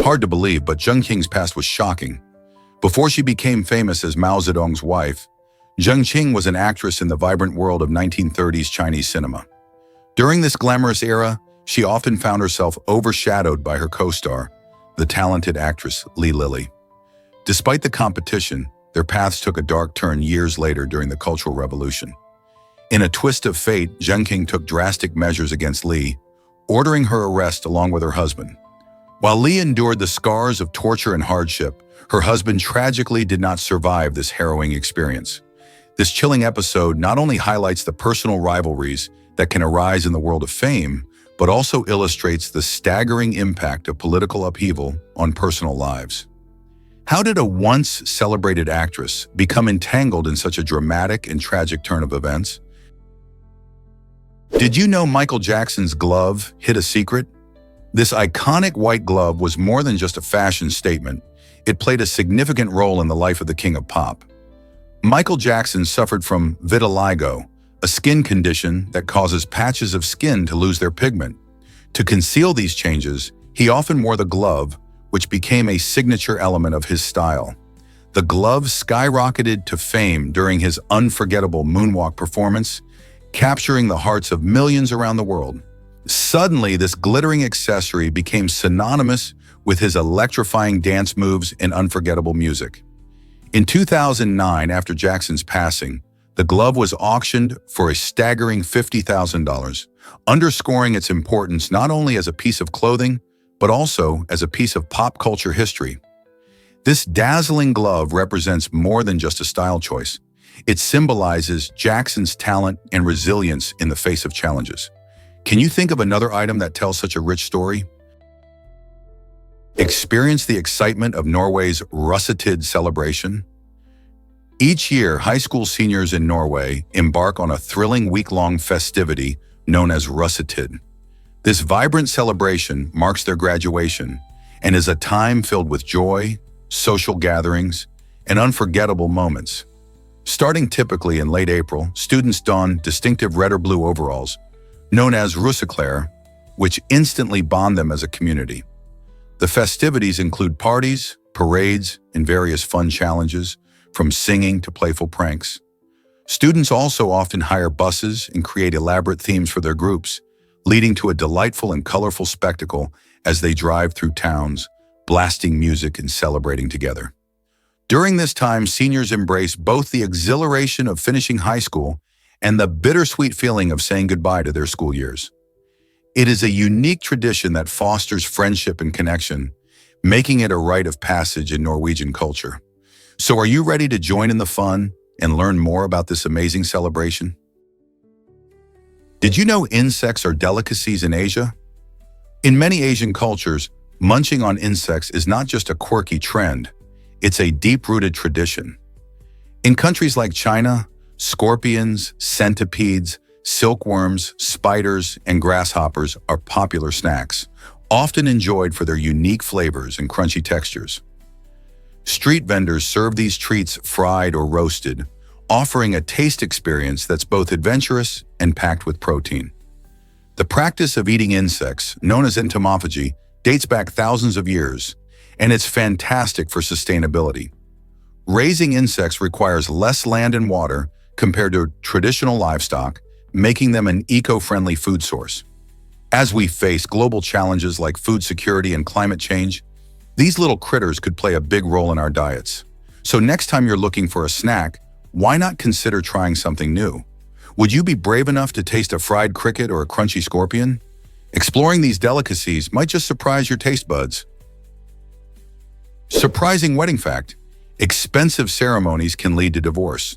Hard to believe, but Zheng Qing's past was shocking. Before she became famous as Mao Zedong's wife, Zheng Qing was an actress in the vibrant world of 1930s Chinese cinema. During this glamorous era, she often found herself overshadowed by her co-star, the talented actress Li Lili. Despite the competition, their paths took a dark turn years later during the Cultural Revolution. In a twist of fate, Zheng Qing took drastic measures against Li, ordering her arrest along with her husband. While Li endured the scars of torture and hardship, her husband tragically did not survive this harrowing experience. This chilling episode not only highlights the personal rivalries that can arise in the world of fame, but also illustrates the staggering impact of political upheaval on personal lives. How did a once celebrated actress become entangled in such a dramatic and tragic turn of events? Did you know Michael Jackson's glove hid a secret? This iconic white glove was more than just a fashion statement. It played a significant role in the life of the king of pop. Michael Jackson suffered from vitiligo, a skin condition that causes patches of skin to lose their pigment. To conceal these changes, he often wore the glove, which became a signature element of his style. The glove skyrocketed to fame during his unforgettable moonwalk performance, capturing the hearts of millions around the world. Suddenly, this glittering accessory became synonymous with his electrifying dance moves and unforgettable music. In 2009, after Jackson's passing, the glove was auctioned for a staggering $50,000, underscoring its importance not only as a piece of clothing, but also as a piece of pop culture history. This dazzling glove represents more than just a style choice. It symbolizes Jackson's talent and resilience in the face of challenges. Can you think of another item that tells such a rich story? Experience the excitement of Norway's Russetid celebration. Each year, high school seniors in Norway embark on a thrilling week-long festivity known as Russetid. This vibrant celebration marks their graduation and is a time filled with joy, social gatherings, and unforgettable moments. Starting typically in late April, students don distinctive red or blue overalls, known as russeklæder, which instantly bond them as a community. The festivities include parties, parades, and various fun challenges, from singing to playful pranks. Students also often hire buses and create elaborate themes for their groups, leading to a delightful and colorful spectacle as they drive through towns, blasting music and celebrating together. During this time, seniors embrace both the exhilaration of finishing high school and the bittersweet feeling of saying goodbye to their school years. It is a unique tradition that fosters friendship and connection, making it a rite of passage in Norwegian culture. So are you ready to join in the fun and learn more about this amazing celebration? Did you know insects are delicacies in Asia? In many Asian cultures, munching on insects is not just a quirky trend, it's a deep-rooted tradition. In countries like China, scorpions, centipedes, silkworms, spiders, and grasshoppers are popular snacks, often enjoyed for their unique flavors and crunchy textures. Street vendors serve these treats fried or roasted, offering a taste experience that's both adventurous and packed with protein. The practice of eating insects, known as entomophagy, dates back thousands of years, and it's fantastic for sustainability. Raising insects requires less land and water compared to traditional livestock, making them an eco-friendly food source. As we face global challenges like food security and climate change, these little critters could play a big role in our diets. So next time you're looking for a snack, why not consider trying something new? Would you be brave enough to taste a fried cricket or a crunchy scorpion? Exploring these delicacies might just surprise your taste buds. Surprising wedding fact: expensive ceremonies can lead to divorce.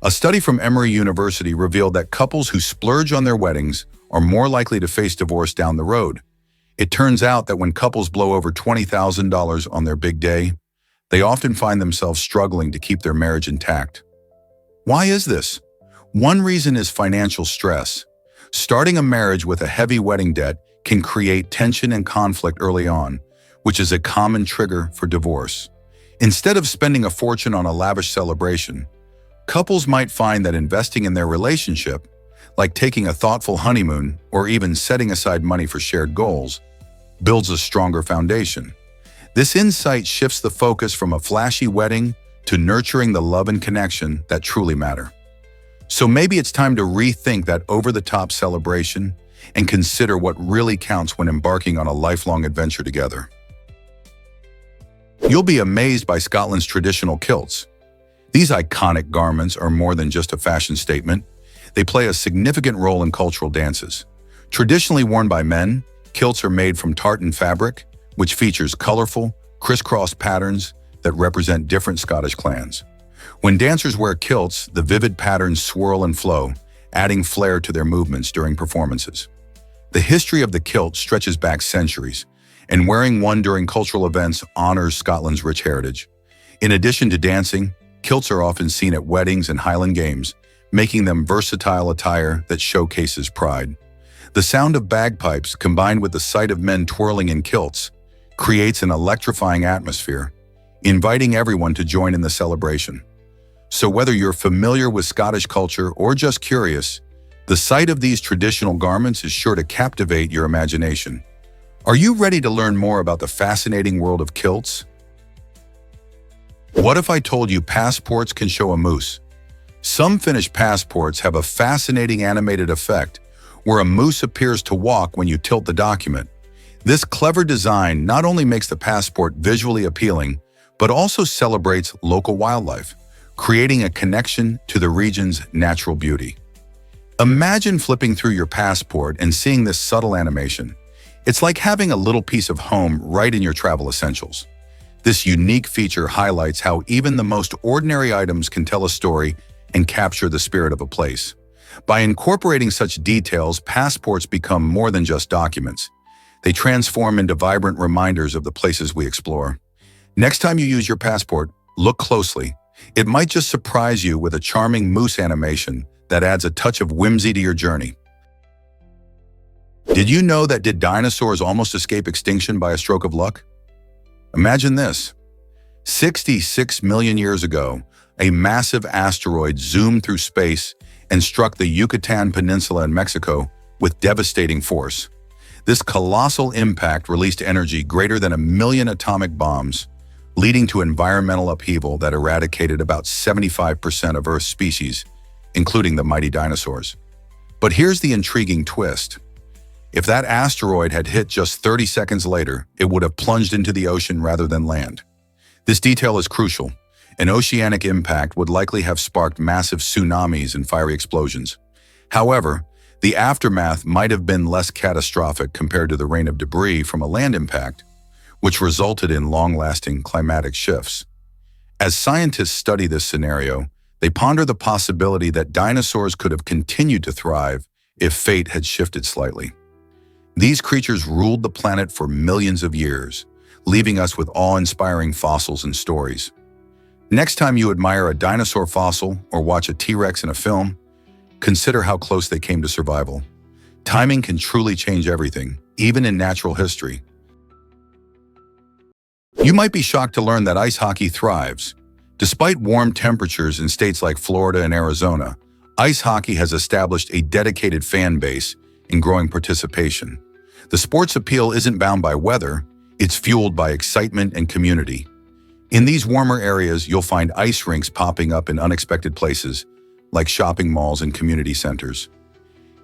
A study from Emory University revealed that couples who splurge on their weddings are more likely to face divorce down the road. It turns out that when couples blow over $20,000 on their big day, they often find themselves struggling to keep their marriage intact. Why is this? One reason is financial stress. Starting a marriage with a heavy wedding debt can create tension and conflict early on, which is a common trigger for divorce. Instead of spending a fortune on a lavish celebration, couples might find that investing in their relationship, like taking a thoughtful honeymoon or even setting aside money for shared goals, builds a stronger foundation. This insight shifts the focus from a flashy wedding to nurturing the love and connection that truly matter. So maybe it's time to rethink that over-the-top celebration and consider what really counts when embarking on a lifelong adventure together. You'll be amazed by Scotland's traditional kilts. These iconic garments are more than just a fashion statement. They play a significant role in cultural dances. Traditionally worn by men, kilts are made from tartan fabric, which features colorful, crisscross patterns that represent different Scottish clans. When dancers wear kilts, the vivid patterns swirl and flow, adding flair to their movements during performances. The history of the kilt stretches back centuries, and wearing one during cultural events honors Scotland's rich heritage. In addition to dancing, kilts are often seen at weddings and Highland Games, making them versatile attire that showcases pride. The sound of bagpipes, combined with the sight of men twirling in kilts, creates an electrifying atmosphere, inviting everyone to join in the celebration. So whether you're familiar with Scottish culture or just curious, the sight of these traditional garments is sure to captivate your imagination. Are you ready to learn more about the fascinating world of kilts? What if I told you passports can show a moose? Some Finnish passports have a fascinating animated effect where a moose appears to walk when you tilt the document. This clever design not only makes the passport visually appealing, but also celebrates local wildlife, creating a connection to the region's natural beauty. Imagine flipping through your passport and seeing this subtle animation. It's like having a little piece of home right in your travel essentials. This unique feature highlights how even the most ordinary items can tell a story and capture the spirit of a place. By incorporating such details, passports become more than just documents. They transform into vibrant reminders of the places we explore. Next time you use your passport, look closely. It might just surprise you with a charming moose animation that adds a touch of whimsy to your journey. Did you know that dinosaurs almost escape extinction by a stroke of luck? Imagine this. 66 million years ago, a massive asteroid zoomed through space and struck the Yucatan Peninsula in Mexico with devastating force. This colossal impact released energy greater than 1 million atomic bombs, leading to environmental upheaval that eradicated about 75% of Earth's species, including the mighty dinosaurs. But here's the intriguing twist. If that asteroid had hit just 30 seconds later, it would have plunged into the ocean rather than land. This detail is crucial. An oceanic impact would likely have sparked massive tsunamis and fiery explosions. However, the aftermath might have been less catastrophic compared to the rain of debris from a land impact, which resulted in long-lasting climatic shifts. As scientists study this scenario, they ponder the possibility that dinosaurs could have continued to thrive if fate had shifted slightly. These creatures ruled the planet for millions of years, leaving us with awe-inspiring fossils and stories. Next time you admire a dinosaur fossil or watch a T-Rex in a film, consider how close they came to survival. Timing can truly change everything, even in natural history. You might be shocked to learn that ice hockey thrives. Despite warm temperatures in states like Florida and Arizona, ice hockey has established a dedicated fan base and growing participation. The sport's appeal isn't bound by weather, it's fueled by excitement and community. In these warmer areas, you'll find ice rinks popping up in unexpected places, like shopping malls and community centers.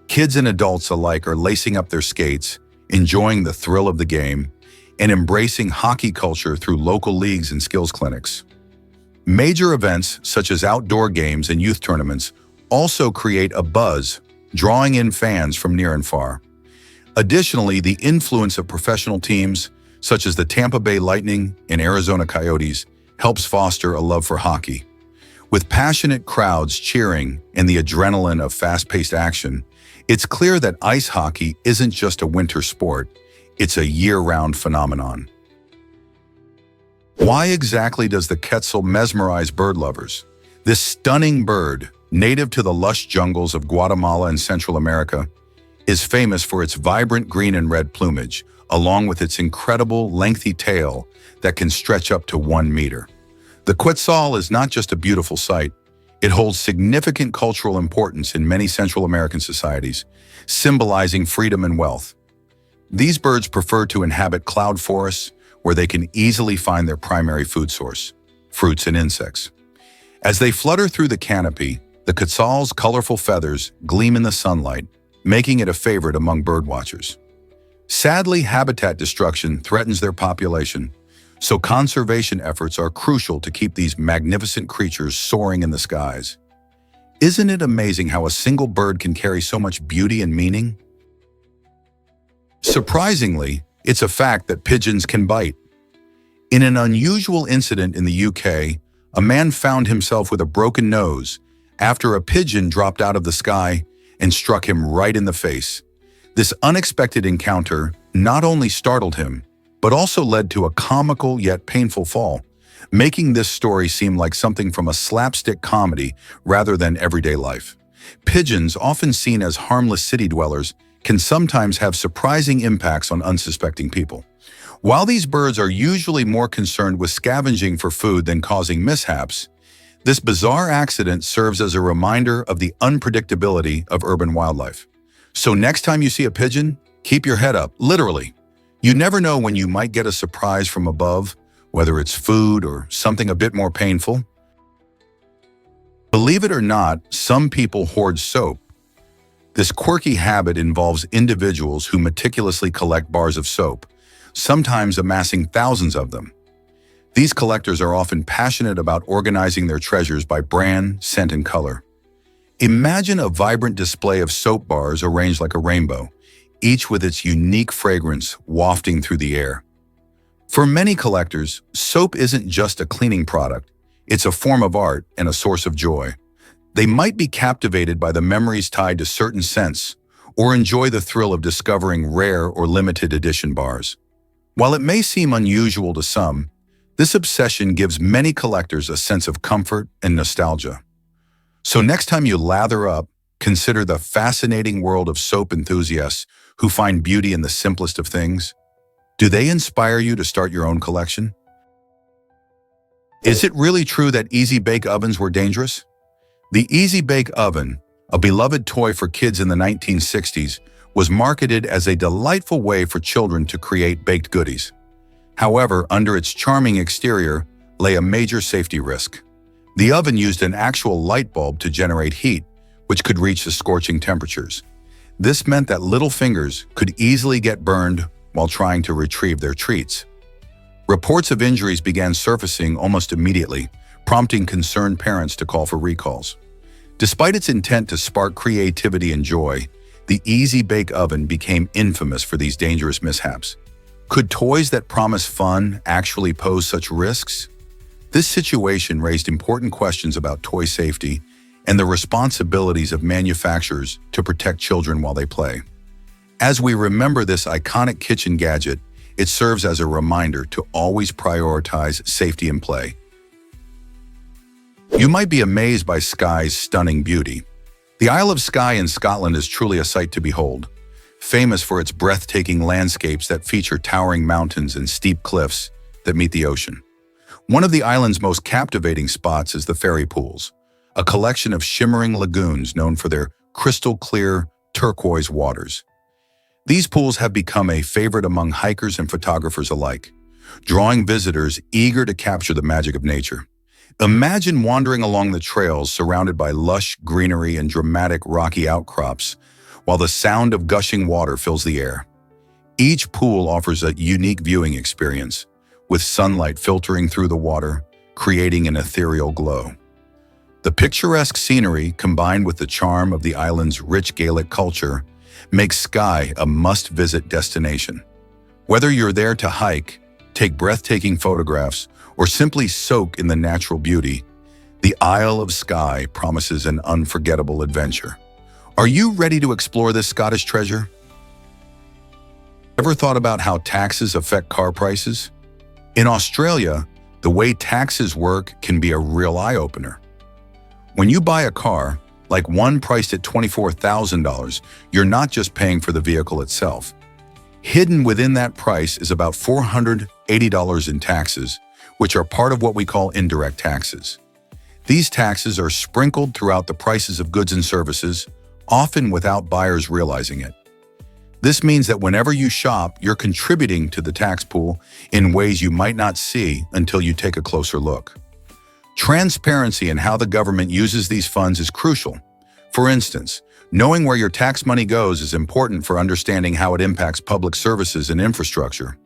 Kids and adults alike are lacing up their skates, enjoying the thrill of the game, and embracing hockey culture through local leagues and skills clinics. Major events, such as outdoor games and youth tournaments, also create a buzz, drawing in fans from near and far. Additionally, the influence of professional teams, such as the Tampa Bay Lightning and Arizona Coyotes, helps foster a love for hockey. With passionate crowds cheering and the adrenaline of fast-paced action, it's clear that ice hockey isn't just a winter sport, it's a year-round phenomenon. Why exactly does the quetzal mesmerize bird lovers? This stunning bird, native to the lush jungles of Guatemala and Central America, is famous for its vibrant green and red plumage, along with its incredible lengthy tail that can stretch up to 1 meter. The quetzal is not just a beautiful sight, it holds significant cultural importance in many Central American societies, symbolizing freedom and wealth. These birds prefer to inhabit cloud forests, where they can easily find their primary food source, fruits and insects. As they flutter through the canopy, the quetzal's colorful feathers gleam in the sunlight, making it a favorite among birdwatchers. Sadly, habitat destruction threatens their population, so conservation efforts are crucial to keep these magnificent creatures soaring in the skies. Isn't it amazing how a single bird can carry so much beauty and meaning? Surprisingly, it's a fact that pigeons can bite. In an unusual incident in the UK, a man found himself with a broken nose after a pigeon dropped out of the sky and struck him right in the face. This unexpected encounter not only startled him, but also led to a comical yet painful fall, making this story seem like something from a slapstick comedy rather than everyday life. Pigeons, often seen as harmless city dwellers, can sometimes have surprising impacts on unsuspecting people. While these birds are usually more concerned with scavenging for food than causing mishaps, this bizarre accident serves as a reminder of the unpredictability of urban wildlife. So next time you see a pigeon, keep your head up, literally. You never know when you might get a surprise from above, whether it's food or something a bit more painful. Believe it or not, some people hoard soap. This quirky habit involves individuals who meticulously collect bars of soap, sometimes amassing thousands of them. These collectors are often passionate about organizing their treasures by brand, scent, and color. Imagine a vibrant display of soap bars arranged like a rainbow, each with its unique fragrance wafting through the air. For many collectors, soap isn't just a cleaning product, it's a form of art and a source of joy. They might be captivated by the memories tied to certain scents, or enjoy the thrill of discovering rare or limited edition bars. While it may seem unusual to some, this obsession gives many collectors a sense of comfort and nostalgia. So next time you lather up, consider the fascinating world of soap enthusiasts who find beauty in the simplest of things. Do they inspire you to start your own collection? Is it really true that Easy Bake Ovens were dangerous? The Easy Bake Oven, a beloved toy for kids in the 1960s, was marketed as a delightful way for children to create baked goodies. However, under its charming exterior lay a major safety risk. The oven used an actual light bulb to generate heat, which could reach the scorching temperatures. This meant that little fingers could easily get burned while trying to retrieve their treats. Reports of injuries began surfacing almost immediately, prompting concerned parents to call for recalls. Despite its intent to spark creativity and joy, the Easy Bake Oven became infamous for these dangerous mishaps. Could toys that promise fun actually pose such risks? This situation raised important questions about toy safety and the responsibilities of manufacturers to protect children while they play. As we remember this iconic kitchen gadget, it serves as a reminder to always prioritize safety in play. You might be amazed by Skye's stunning beauty. The Isle of Skye in Scotland is truly a sight to behold, famous for its breathtaking landscapes that feature towering mountains and steep cliffs that meet the ocean. One of the island's most captivating spots is the Fairy Pools, a collection of shimmering lagoons known for their crystal-clear, turquoise waters. These pools have become a favorite among hikers and photographers alike, drawing visitors eager to capture the magic of nature. Imagine wandering along the trails surrounded by lush greenery and dramatic rocky outcrops, while the sound of gushing water fills the air. Each pool offers a unique viewing experience, with sunlight filtering through the water, creating an ethereal glow. The picturesque scenery, combined with the charm of the island's rich Gaelic culture, makes Skye a must-visit destination. Whether you're there to hike, take breathtaking photographs, or simply soak in the natural beauty, the Isle of Skye promises an unforgettable adventure. Are you ready to explore this Scottish treasure? Ever thought about how taxes affect car prices? In Australia, the way taxes work can be a real eye-opener. When you buy a car, like one priced at $24,000, you're not just paying for the vehicle itself. Hidden within that price is about $480 in taxes, which are part of what we call indirect taxes. These taxes are sprinkled throughout the prices of goods and services, often without buyers realizing it. This means that whenever you shop, you're contributing to the tax pool in ways you might not see until you take a closer look. Transparency in how the government uses these funds is crucial. For instance, knowing where your tax money goes is important for understanding how it impacts public services and infrastructure.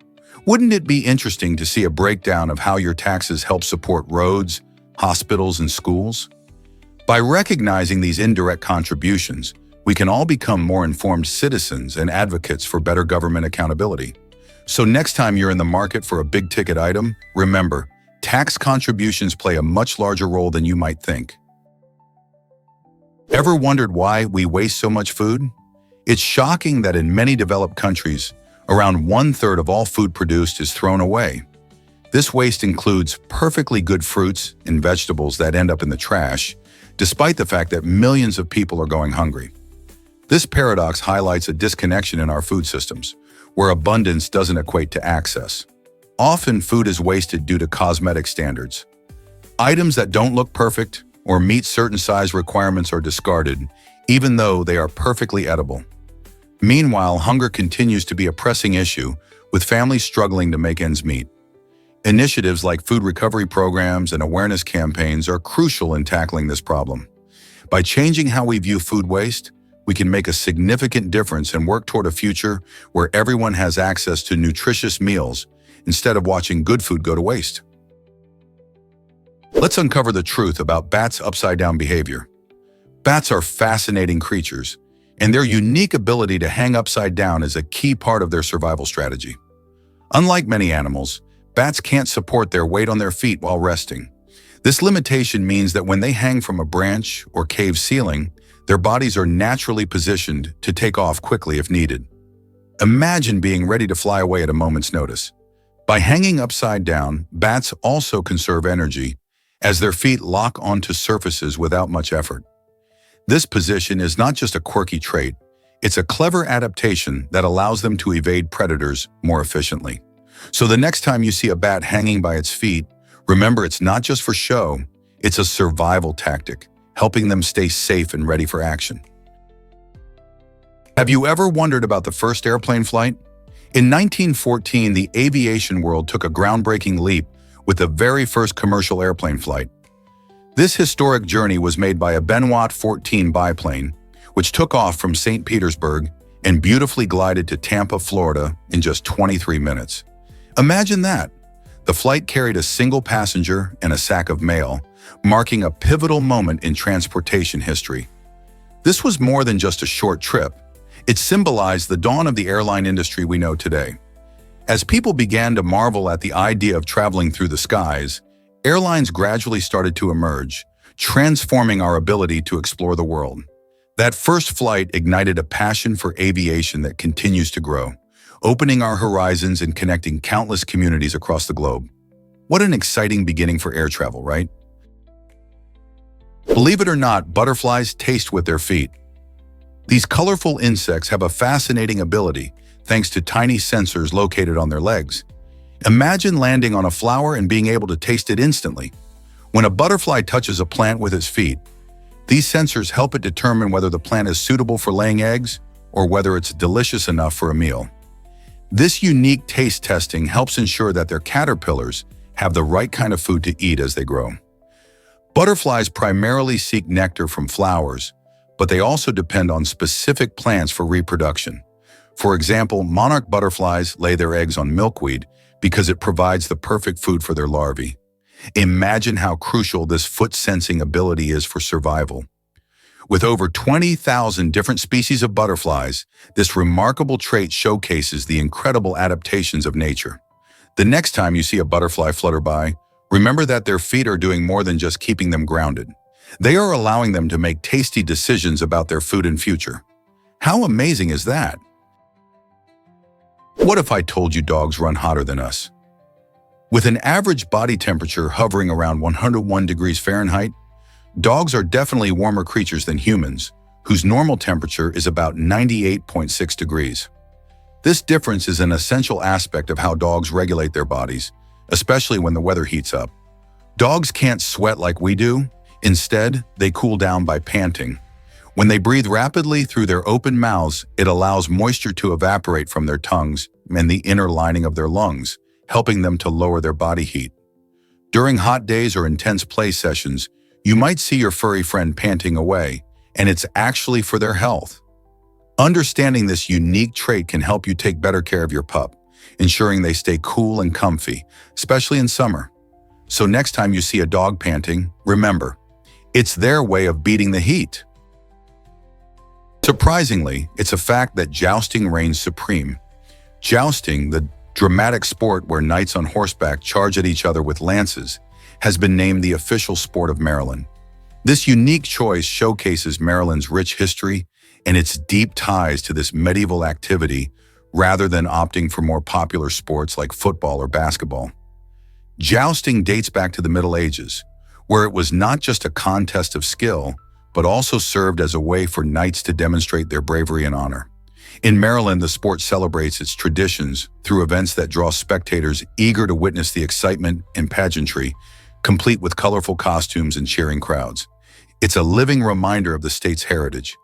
Wouldn't it be interesting to see a breakdown of how your taxes help support roads, hospitals, and schools? By recognizing these indirect contributions, we can all become more informed citizens and advocates for better government accountability. So next time you're in the market for a big-ticket item, remember, tax contributions play a much larger role than you might think. Ever wondered why we waste so much food? It's shocking that in many developed countries, around 1/3 of all food produced is thrown away. This waste includes perfectly good fruits and vegetables that end up in the trash, despite the fact that millions of people are going hungry. This paradox highlights a disconnection in our food systems, where abundance doesn't equate to access. Often, food is wasted due to cosmetic standards. Items that don't look perfect or meet certain size requirements are discarded, even though they are perfectly edible. Meanwhile, hunger continues to be a pressing issue, with families struggling to make ends meet. Initiatives like food recovery programs and awareness campaigns are crucial in tackling this problem. By changing how we view food waste, we can make a significant difference and work toward a future where everyone has access to nutritious meals instead of watching good food go to waste. Let's uncover the truth about bats' upside-down behavior. Bats are fascinating creatures, and their unique ability to hang upside down is a key part of their survival strategy. Unlike many animals, bats can't support their weight on their feet while resting. This limitation means that when they hang from a branch or cave ceiling, their bodies are naturally positioned to take off quickly if needed. Imagine being ready to fly away at a moment's notice. By hanging upside down, bats also conserve energy as their feet lock onto surfaces without much effort. This position is not just a quirky trait, it's a clever adaptation that allows them to evade predators more efficiently. So the next time you see a bat hanging by its feet, remember it's not just for show, it's a survival tactic, helping them stay safe and ready for action. Have you ever wondered about the first airplane flight? In 1914, the aviation world took a groundbreaking leap with the very first commercial airplane flight. This historic journey was made by a Benoit 14 biplane, which took off from St. Petersburg and beautifully glided to Tampa, Florida in just 23 minutes. Imagine that! The flight carried a single passenger and a sack of mail, marking a pivotal moment in transportation history. This was more than just a short trip. It symbolized the dawn of the airline industry we know today. As people began to marvel at the idea of traveling through the skies, airlines gradually started to emerge, transforming our ability to explore the world. That first flight ignited a passion for aviation that continues to grow, opening our horizons and connecting countless communities across the globe. What an exciting beginning for air travel, right? Believe it or not, butterflies taste with their feet. These colorful insects have a fascinating ability thanks to tiny sensors located on their legs. Imagine landing on a flower and being able to taste it instantly. When a butterfly touches a plant with its feet, these sensors help it determine whether the plant is suitable for laying eggs or whether it's delicious enough for a meal. This unique taste testing helps ensure that their caterpillars have the right kind of food to eat as they grow. Butterflies primarily seek nectar from flowers, but they also depend on specific plants for reproduction. For example, monarch butterflies lay their eggs on milkweed because it provides the perfect food for their larvae. Imagine how crucial this foot-sensing ability is for survival. With over 20,000 different species of butterflies, this remarkable trait showcases the incredible adaptations of nature. The next time you see a butterfly flutter by, remember that their feet are doing more than just keeping them grounded. They are allowing them to make tasty decisions about their food and future. How amazing is that? What if I told you dogs run hotter than us? With an average body temperature hovering around 101 degrees Fahrenheit, dogs are definitely warmer creatures than humans, whose normal temperature is about 98.6 degrees. This difference is an essential aspect of how dogs regulate their bodies, especially when the weather heats up. Dogs can't sweat like we do. Instead, they cool down by panting. When they breathe rapidly through their open mouths, it allows moisture to evaporate from their tongues and the inner lining of their lungs, helping them to lower their body heat. During hot days or intense play sessions, you might see your furry friend panting away, and it's actually for their health. Understanding this unique trait can help you take better care of your pup, ensuring they stay cool and comfy, especially in summer. So next time you see a dog panting, remember, it's their way of beating the heat. Surprisingly, it's a fact that jousting reigns supreme. Jousting, the dramatic sport where knights on horseback charge at each other with lances, has been named the official sport of Maryland. This unique choice showcases Maryland's rich history and its deep ties to this medieval activity rather than opting for more popular sports like football or basketball. Jousting dates back to the Middle Ages, where it was not just a contest of skill, but also served as a way for knights to demonstrate their bravery and honor. In Maryland, the sport celebrates its traditions through events that draw spectators eager to witness the excitement and pageantry, complete with colorful costumes and cheering crowds. It's a living reminder of the state's heritage,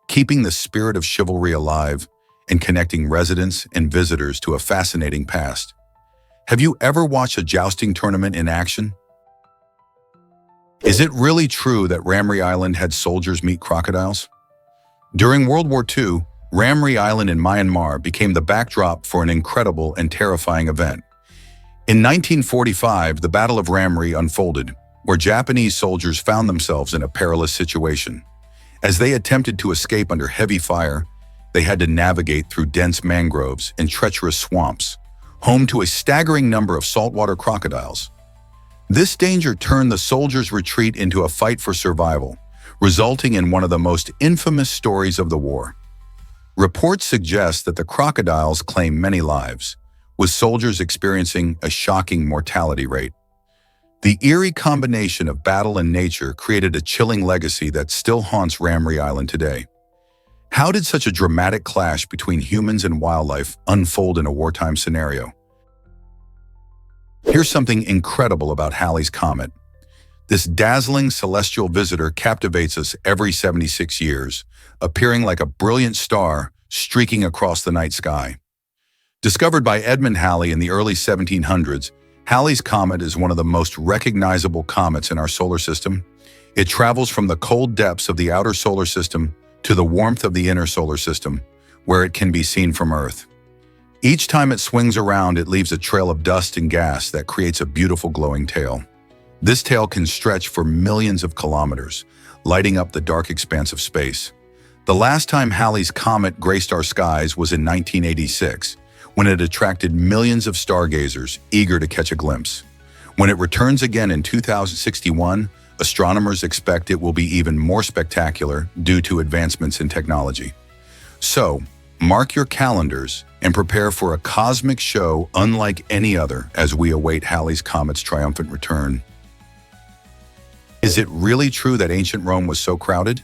keeping the spirit of chivalry alive and connecting residents and visitors to a fascinating past. Have you ever watched a jousting tournament in action? Is it really true that Ramree Island had soldiers meet crocodiles? During World War II, Ramree Island in Myanmar became the backdrop for an incredible and terrifying event. In 1945, the Battle of Ramree unfolded, where Japanese soldiers found themselves in a perilous situation. As they attempted to escape under heavy fire, they had to navigate through dense mangroves and treacherous swamps, home to a staggering number of saltwater crocodiles. This danger turned the soldiers' retreat into a fight for survival, resulting in one of the most infamous stories of the war. Reports suggest that the crocodiles claimed many lives, with soldiers experiencing a shocking mortality rate. The eerie combination of battle and nature created a chilling legacy that still haunts Ramree Island today. How did such a dramatic clash between humans and wildlife unfold in a wartime scenario? Here's something incredible about Halley's Comet. This dazzling celestial visitor captivates us every 76 years, appearing like a brilliant star streaking across the night sky. Discovered by Edmund Halley in the early 1700s, Halley's Comet is one of the most recognizable comets in our solar system. It travels from the cold depths of the outer solar system to the warmth of the inner solar system, where it can be seen from Earth. Each time it swings around, it leaves a trail of dust and gas that creates a beautiful glowing tail. This tail can stretch for millions of kilometers, lighting up the dark expanse of space. The last time Halley's Comet graced our skies was in 1986, when it attracted millions of stargazers eager to catch a glimpse. When it returns again in 2061, astronomers expect it will be even more spectacular due to advancements in technology. So, mark your calendars and prepare for a cosmic show unlike any other as we await Halley's Comet's triumphant return. Is it really true that ancient Rome was so crowded?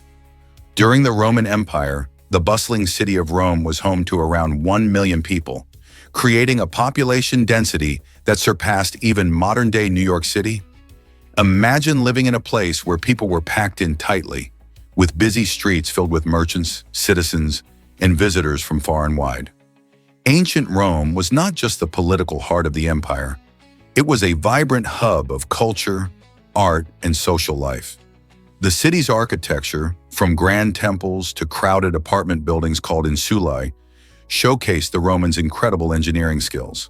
During the Roman Empire, the bustling city of Rome was home to around 1 million people, creating a population density that surpassed even modern-day New York City. Imagine living in a place where people were packed in tightly, with busy streets filled with merchants, citizens, and visitors from far and wide. Ancient Rome was not just the political heart of the empire. It was a vibrant hub of culture, art, and social life. The city's architecture, from grand temples to crowded apartment buildings called insulae, showcased the Romans' incredible engineering skills.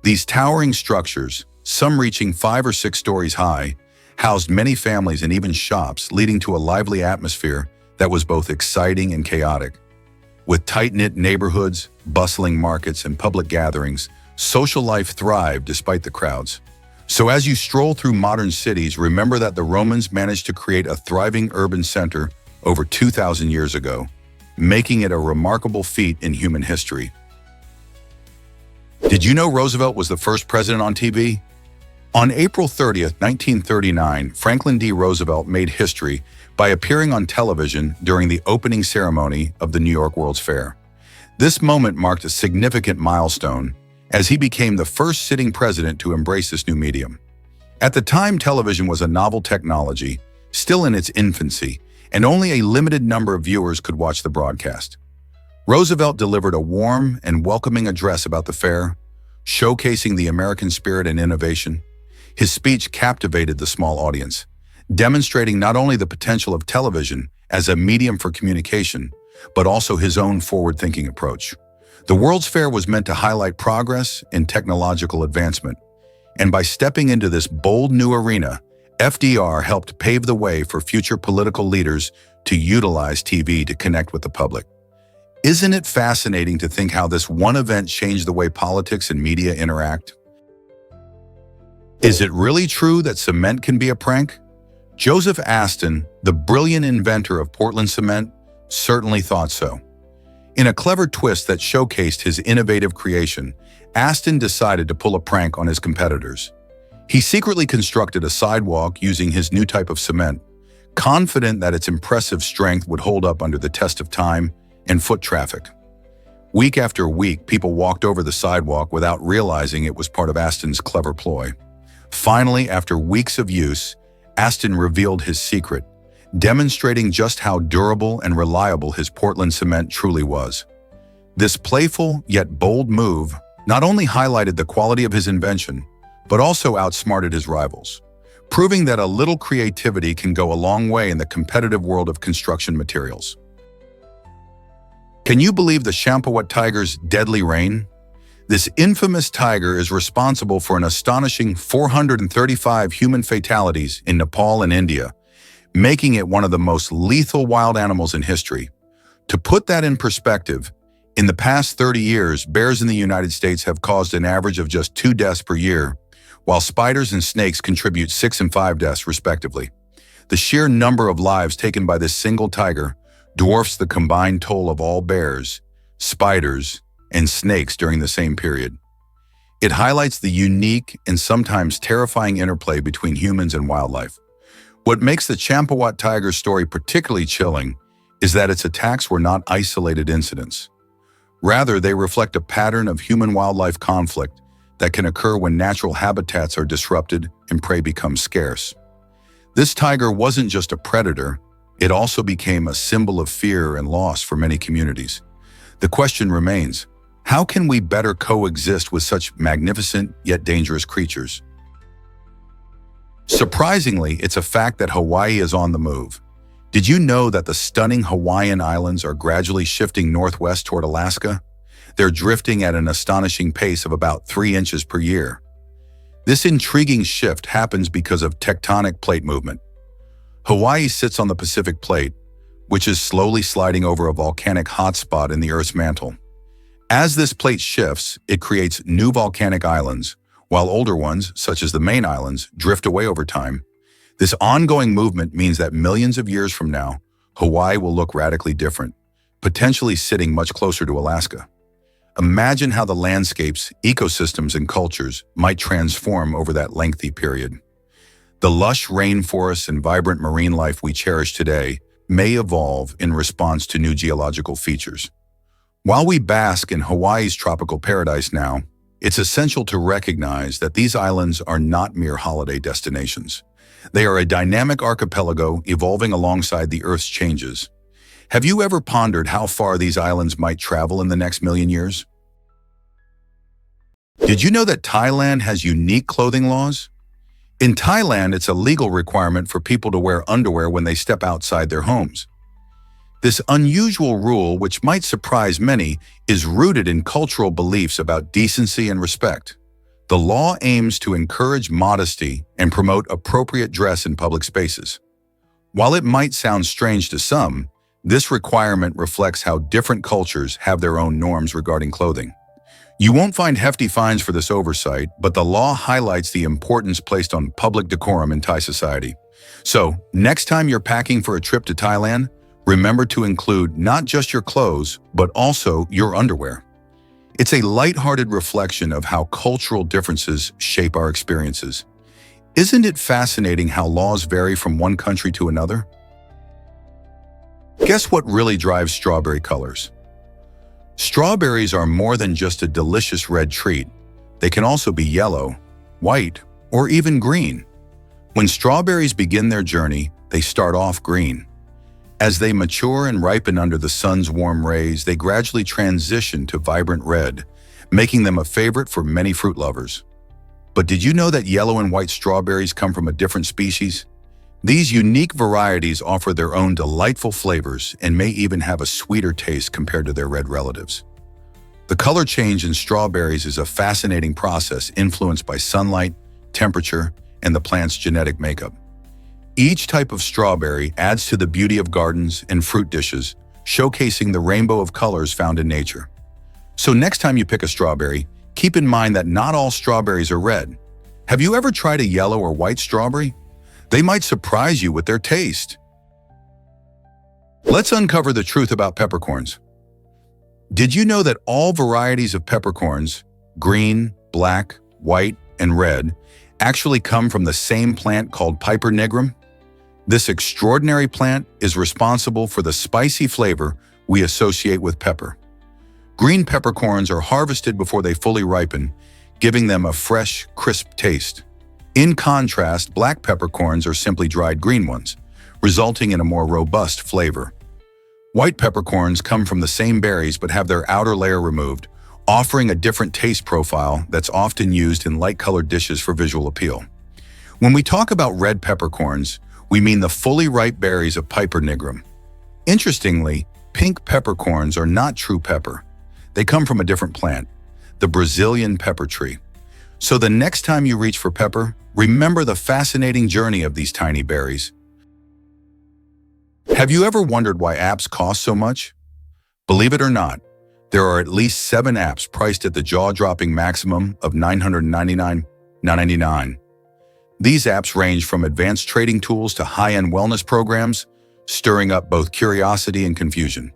These towering structures, some reaching 5 or 6 stories high, housed many families and even shops, leading to a lively atmosphere that was both exciting and chaotic. With tight-knit neighborhoods, bustling markets, and public gatherings, social life thrived despite the crowds. So as you stroll through modern cities, remember that the Romans managed to create a thriving urban center over 2,000 years ago, making it a remarkable feat in human history. Did you know Roosevelt was the first president on TV? On April 30th, 1939, Franklin D. Roosevelt made history by appearing on television during the opening ceremony of the New York World's Fair. This moment marked a significant milestone as he became the first sitting president to embrace this new medium. At the time, television was a novel technology, still in its infancy, and only a limited number of viewers could watch the broadcast. Roosevelt delivered a warm and welcoming address about the fair, showcasing the American spirit and innovation. His speech captivated the small audience, demonstrating not only the potential of television as a medium for communication, but also his own forward-thinking approach. The World's Fair was meant to highlight progress in technological advancement, and by stepping into this bold new arena, FDR helped pave the way for future political leaders to utilize TV to connect with the public. Isn't it fascinating to think how this one event changed the way politics and media interact? Is it really true that cement can be a prank? Joseph Aston, the brilliant inventor of Portland cement, certainly thought so. In a clever twist that showcased his innovative creation, Aston decided to pull a prank on his competitors. He secretly constructed a sidewalk using his new type of cement, confident that its impressive strength would hold up under the test of time and foot traffic. Week after week, people walked over the sidewalk without realizing it was part of Aston's clever ploy. Finally, after weeks of use, Aston revealed his secret, demonstrating just how durable and reliable his Portland cement truly was. This playful yet bold move not only highlighted the quality of his invention, but also outsmarted his rivals, proving that a little creativity can go a long way in the competitive world of construction materials. Can you believe the Champawat tiger's deadly reign? This infamous tiger is responsible for an astonishing 435 human fatalities in Nepal and India, making it one of the most lethal wild animals in history. To put that in perspective, in the past 30 years, bears in the United States have caused an average of just 2 deaths per year, while spiders and snakes contribute 6 and 5 deaths respectively. The sheer number of lives taken by this single tiger dwarfs the combined toll of all bears, spiders, and snakes during the same period. It highlights the unique and sometimes terrifying interplay between humans and wildlife. What makes the Champawat tiger story particularly chilling is that its attacks were not isolated incidents. Rather, they reflect a pattern of human-wildlife conflict that can occur when natural habitats are disrupted and prey becomes scarce. This tiger wasn't just a predator, it also became a symbol of fear and loss for many communities. The question remains, how can we better coexist with such magnificent yet dangerous creatures? Surprisingly, it's a fact that Hawaii is on the move. Did you know that the stunning Hawaiian Islands are gradually shifting northwest toward Alaska? They're drifting at an astonishing pace of about 3 inches per year. This intriguing shift happens because of tectonic plate movement. Hawaii sits on the Pacific Plate, which is slowly sliding over a volcanic hotspot in the Earth's mantle. As this plate shifts, it creates new volcanic islands, while older ones, such as the main islands, drift away over time. This ongoing movement means that millions of years from now, Hawaii will look radically different, potentially sitting much closer to Alaska. Imagine how the landscapes, ecosystems, and cultures might transform over that lengthy period. The lush rainforests and vibrant marine life we cherish today may evolve in response to new geological features. While we bask in Hawaii's tropical paradise now, it's essential to recognize that these islands are not mere holiday destinations. They are a dynamic archipelago evolving alongside the Earth's changes. Have you ever pondered how far these islands might travel in the next million years? Did you know that Thailand has unique clothing laws? In Thailand, it's a legal requirement for people to wear underwear when they step outside their homes. This unusual rule, which might surprise many, is rooted in cultural beliefs about decency and respect. The law aims to encourage modesty and promote appropriate dress in public spaces. While it might sound strange to some, this requirement reflects how different cultures have their own norms regarding clothing. You won't find hefty fines for this oversight, but the law highlights the importance placed on public decorum in Thai society. So, next time you're packing for a trip to Thailand, remember to include not just your clothes, but also your underwear. It's a lighthearted reflection of how cultural differences shape our experiences. Isn't it fascinating how laws vary from one country to another? Guess what really drives strawberry colors? Strawberries are more than just a delicious red treat. They can also be yellow, white, or even green. When strawberries begin their journey, they start off green. As they mature and ripen under the sun's warm rays, they gradually transition to vibrant red, making them a favorite for many fruit lovers. But did you know that yellow and white strawberries come from a different species? These unique varieties offer their own delightful flavors and may even have a sweeter taste compared to their red relatives. The color change in strawberries is a fascinating process influenced by sunlight, temperature, and the plant's genetic makeup. Each type of strawberry adds to the beauty of gardens and fruit dishes, showcasing the rainbow of colors found in nature. So next time you pick a strawberry, keep in mind that not all strawberries are red. Have you ever tried a yellow or white strawberry? They might surprise you with their taste. Let's uncover the truth about peppercorns. Did you know that all varieties of peppercorns, green, black, white, and red, actually come from the same plant called Piper nigrum? This extraordinary plant is responsible for the spicy flavor we associate with pepper. Green peppercorns are harvested before they fully ripen, giving them a fresh, crisp taste. In contrast, black peppercorns are simply dried green ones, resulting in a more robust flavor. White peppercorns come from the same berries but have their outer layer removed, offering a different taste profile that's often used in light-colored dishes for visual appeal. When we talk about red peppercorns, we mean the fully ripe berries of Piper nigrum. Interestingly, pink peppercorns are not true pepper. They come from a different plant, the Brazilian pepper tree. So the next time you reach for pepper, remember the fascinating journey of these tiny berries. Have you ever wondered why apps cost so much? Believe it or not, there are at least 7 apps priced at the jaw-dropping maximum of $999.99. These apps range from advanced trading tools to high-end wellness programs, stirring up both curiosity and confusion.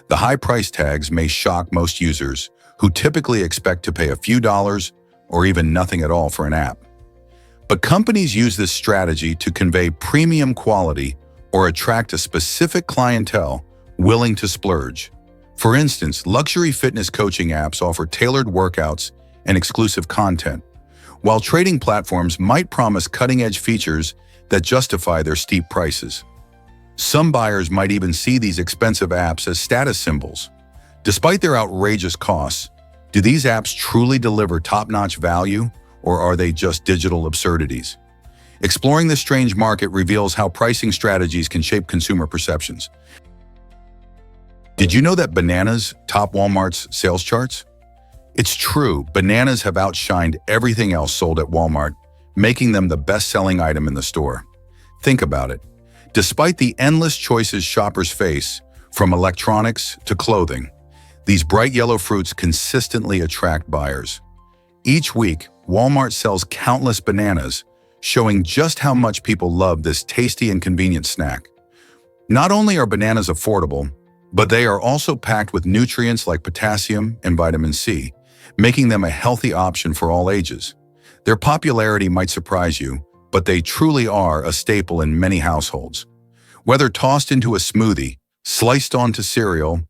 The high price tags may shock most users, who typically expect to pay a few dollars or even nothing at all for an app. But companies use this strategy to convey premium quality or attract a specific clientele willing to splurge. For instance, luxury fitness coaching apps offer tailored workouts and exclusive content, while trading platforms might promise cutting-edge features that justify their steep prices. Some buyers might even see these expensive apps as status symbols. Despite their outrageous costs, do these apps truly deliver top-notch value, or are they just digital absurdities? Exploring this strange market reveals how pricing strategies can shape consumer perceptions. Did you know that bananas top Walmart's sales charts? It's true, bananas have outshined everything else sold at Walmart, making them the best-selling item in the store. Think about it. Despite the endless choices shoppers face, from electronics to clothing, these bright yellow fruits consistently attract buyers. Each week, Walmart sells countless bananas, showing just how much people love this tasty and convenient snack. Not only are bananas affordable, but they are also packed with nutrients like potassium and vitamin C, making them a healthy option for all ages. Their popularity might surprise you, but they truly are a staple in many households. Whether tossed into a smoothie, sliced onto cereal,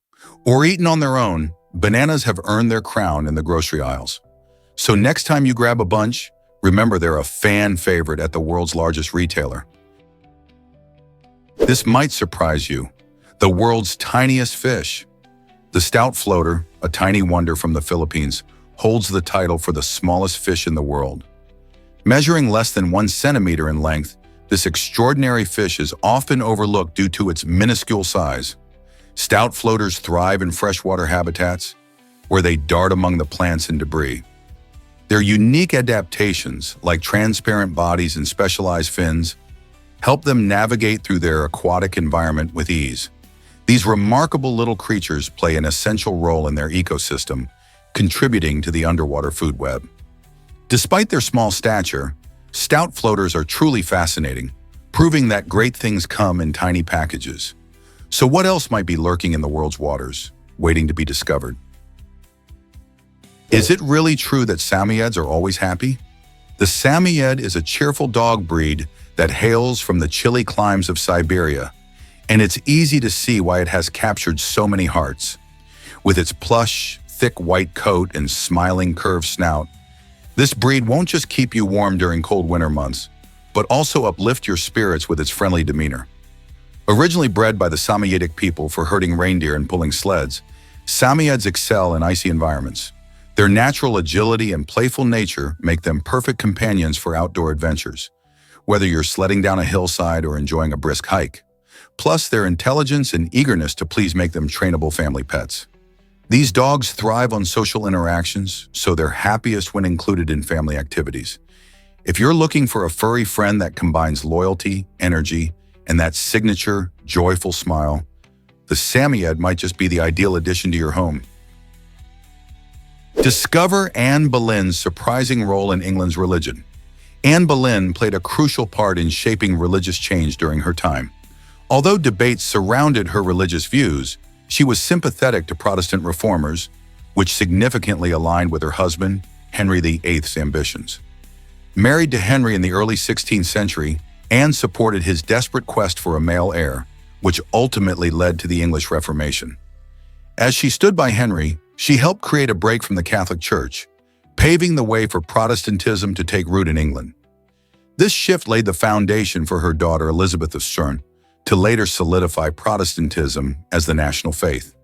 or eaten on their own, bananas have earned their crown in the grocery aisles. So next time you grab a bunch, remember they're a fan favorite at the world's largest retailer. This might surprise you. The world's tiniest fish. The stout floater, a tiny wonder from the Philippines, holds the title for the smallest fish in the world. Measuring less than 1 centimeter in length, this extraordinary fish is often overlooked due to its minuscule size. Stout floaters thrive in freshwater habitats, where they dart among the plants and debris. Their unique adaptations, like transparent bodies and specialized fins, help them navigate through their aquatic environment with ease. These remarkable little creatures play an essential role in their ecosystem, contributing to the underwater food web. Despite their small stature, stout floaters are truly fascinating, proving that great things come in tiny packages. So what else might be lurking in the world's waters, waiting to be discovered? Is it really true that Samoyeds are always happy? The Samoyed is a cheerful dog breed that hails from the chilly climes of Siberia, and it's easy to see why it has captured so many hearts. With its plush, thick white coat and smiling curved snout, this breed won't just keep you warm during cold winter months, but also uplift your spirits with its friendly demeanor. Originally bred by the Samoyedic people for herding reindeer and pulling sleds, Samoyeds excel in icy environments. Their natural agility and playful nature make them perfect companions for outdoor adventures, whether you're sledding down a hillside or enjoying a brisk hike. Plus, their intelligence and eagerness to please make them trainable family pets. These dogs thrive on social interactions, so they're happiest when included in family activities. If you're looking for a furry friend that combines loyalty, energy, and that signature, joyful smile, the Samoyed might just be the ideal addition to your home. Discover Anne Boleyn's surprising role in England's religion. Anne Boleyn played a crucial part in shaping religious change during her time. Although debates surrounded her religious views, she was sympathetic to Protestant reformers, which significantly aligned with her husband, Henry VIII's ambitions. Married to Henry in the early 16th century, Anne supported his desperate quest for a male heir, which ultimately led to the English Reformation. As she stood by Henry, she helped create a break from the Catholic Church, paving the way for Protestantism to take root in England. This shift laid the foundation for her daughter Elizabeth of Stern to later solidify Protestantism as the national faith.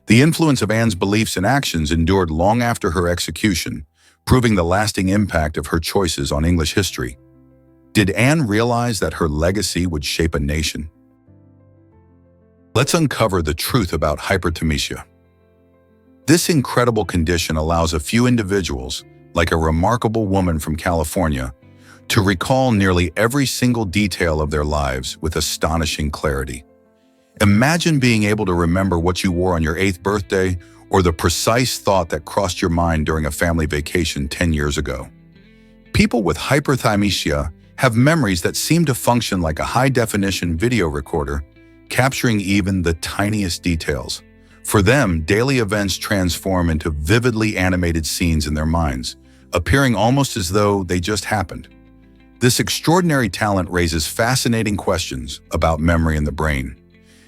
The influence of Anne's beliefs and actions endured long after her execution, proving the lasting impact of her choices on English history. Did Anne realize that her legacy would shape a nation? Let's uncover the truth about hyperthymesia. This incredible condition allows a few individuals, like a remarkable woman from California, to recall nearly every single detail of their lives with astonishing clarity. Imagine being able to remember what you wore on your 8th birthday or the precise thought that crossed your mind during a family vacation 10 years ago. People with hyperthymesia have memories that seem to function like a high-definition video recorder, capturing even the tiniest details. For them, daily events transform into vividly animated scenes in their minds, appearing almost as though they just happened. This extraordinary talent raises fascinating questions about memory and the brain.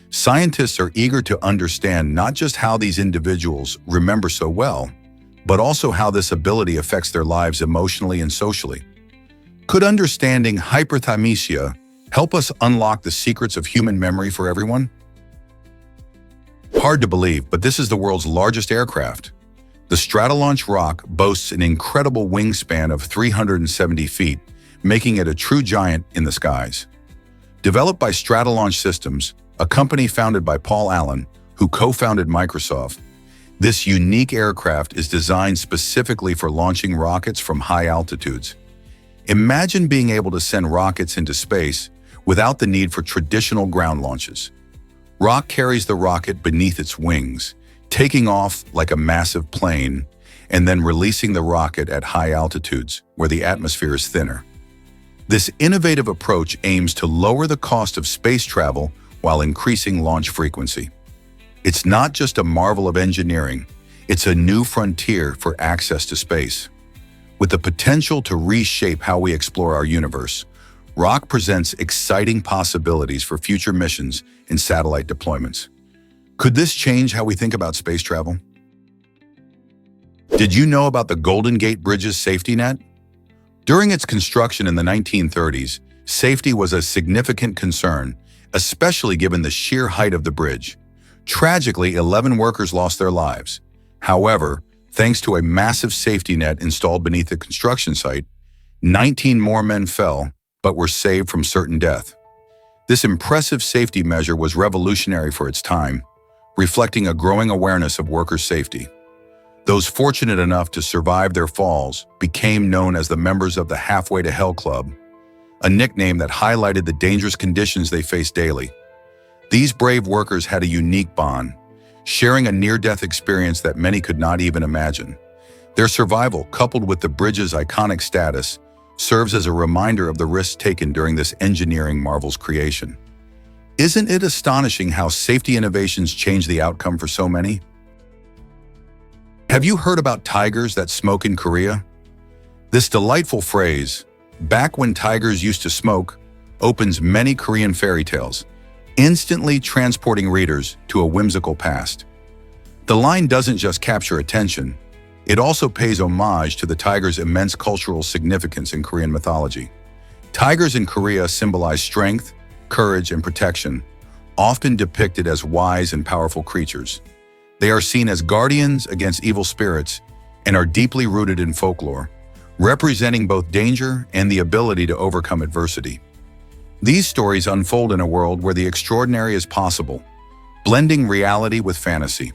Scientists are eager to understand not just how these individuals remember so well, but also how this ability affects their lives emotionally and socially. Could understanding hyperthymesia help us unlock the secrets of human memory for everyone? Hard to believe, but this is the world's largest aircraft. The Stratolaunch Rock boasts an incredible wingspan of 370 feet, making it a true giant in the skies. Developed by Stratolaunch Systems, a company founded by Paul Allen, who co-founded Microsoft, this unique aircraft is designed specifically for launching rockets from high altitudes. Imagine being able to send rockets into space without the need for traditional ground launches. Rock carries the rocket beneath its wings, taking off like a massive plane, and then releasing the rocket at high altitudes where the atmosphere is thinner. This innovative approach aims to lower the cost of space travel while increasing launch frequency. It's not just a marvel of engineering, it's a new frontier for access to space. With the potential to reshape how we explore our universe, Rock presents exciting possibilities for future missions and satellite deployments. Could this change how we think about space travel? Did you know about the Golden Gate Bridge's safety net? During its construction in the 1930s, safety was a significant concern, especially given the sheer height of the bridge. Tragically, 11 workers lost their lives. However, thanks to a massive safety net installed beneath the construction site, 19 more men fell, but were saved from certain death. This impressive safety measure was revolutionary for its time, reflecting a growing awareness of workers' safety. Those fortunate enough to survive their falls became known as the members of the Halfway to Hell Club, a nickname that highlighted the dangerous conditions they faced daily. These brave workers had a unique bond, sharing a near-death experience that many could not even imagine. Their survival, coupled with the bridge's iconic status, serves as a reminder of the risks taken during this engineering marvel's creation. Isn't it astonishing how safety innovations change the outcome for so many? Have you heard about tigers that smoke in Korea? This delightful phrase, "back when tigers used to smoke," opens many Korean fairy tales, instantly transporting readers to a whimsical past. The line doesn't just capture attention, it also pays homage to the tiger's immense cultural significance in Korean mythology. Tigers in Korea symbolize strength, courage, and protection, often depicted as wise and powerful creatures. They are seen as guardians against evil spirits and are deeply rooted in folklore, representing both danger and the ability to overcome adversity. These stories unfold in a world where the extraordinary is possible, blending reality with fantasy.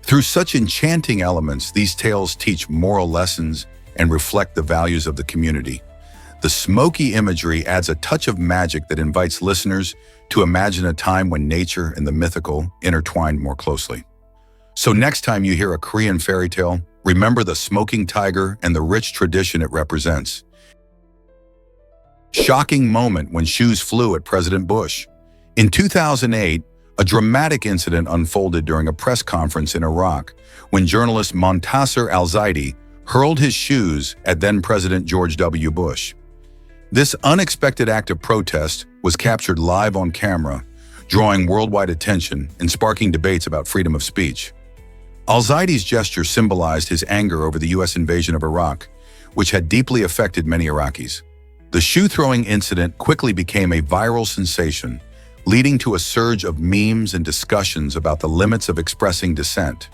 Through such enchanting elements, these tales teach moral lessons and reflect the values of the community. The smoky imagery adds a touch of magic that invites listeners to imagine a time when nature and the mythical intertwined more closely. So next time you hear a Korean fairy tale, remember the smoking tiger and the rich tradition it represents. Shocking moment when shoes flew at President Bush. In 2008, a dramatic incident unfolded during a press conference in Iraq when journalist Montasser al-Zaidi hurled his shoes at then-President George W. Bush. This unexpected act of protest was captured live on camera, drawing worldwide attention and sparking debates about freedom of speech. Al-Zaidi's gesture symbolized his anger over the U.S. invasion of Iraq, which had deeply affected many Iraqis. The shoe-throwing incident quickly became a viral sensation, leading to a surge of memes and discussions about the limits of expressing dissent.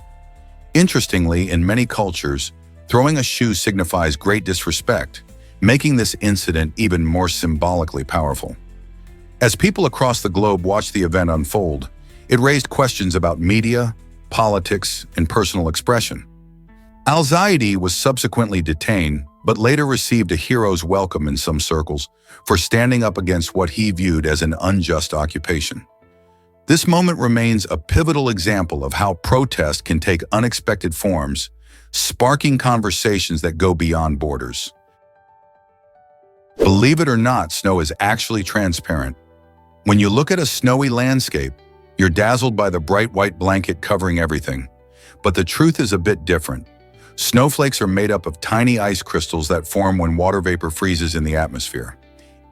Interestingly, in many cultures, throwing a shoe signifies great disrespect, making this incident even more symbolically powerful. As people across the globe watched the event unfold, it raised questions about media, politics, and personal expression. Al-Zaidi was subsequently detained, but later received a hero's welcome in some circles for standing up against what he viewed as an unjust occupation. This moment remains a pivotal example of how protest can take unexpected forms, sparking conversations that go beyond borders. Believe it or not, snow is actually transparent. When you look at a snowy landscape, you're dazzled by the bright white blanket covering everything. But the truth is a bit different. Snowflakes are made up of tiny ice crystals that form when water vapor freezes in the atmosphere.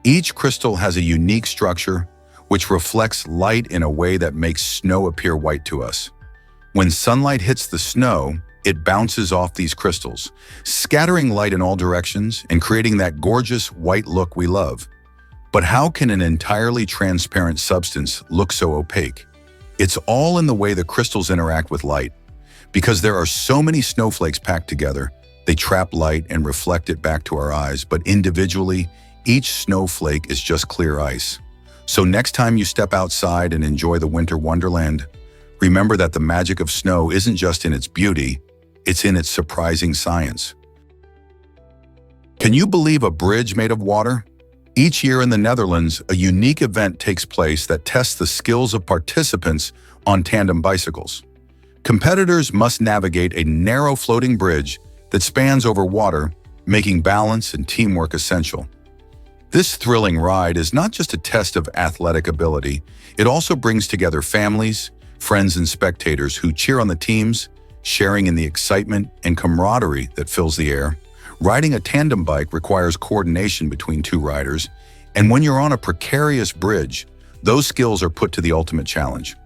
Each crystal has a unique structure, which reflects light in a way that makes snow appear white to us. When sunlight hits the snow, it bounces off these crystals, scattering light in all directions and creating that gorgeous white look we love. But how can an entirely transparent substance look so opaque? It's all in the way the crystals interact with light. Because there are so many snowflakes packed together, they trap light and reflect it back to our eyes, but individually, each snowflake is just clear ice. So next time you step outside and enjoy the winter wonderland, remember that the magic of snow isn't just in its beauty, it's in its surprising science. Can you believe a bridge made of water? Each year in the Netherlands, a unique event takes place that tests the skills of participants on tandem bicycles. Competitors must navigate a narrow floating bridge that spans over water, making balance and teamwork essential. This thrilling ride is not just a test of athletic ability, it also brings together families, friends, and spectators who cheer on the teams, sharing in the excitement and camaraderie that fills the air. Riding a tandem bike requires coordination between two riders, and when you're on a precarious bridge, those skills are put to the ultimate challenge.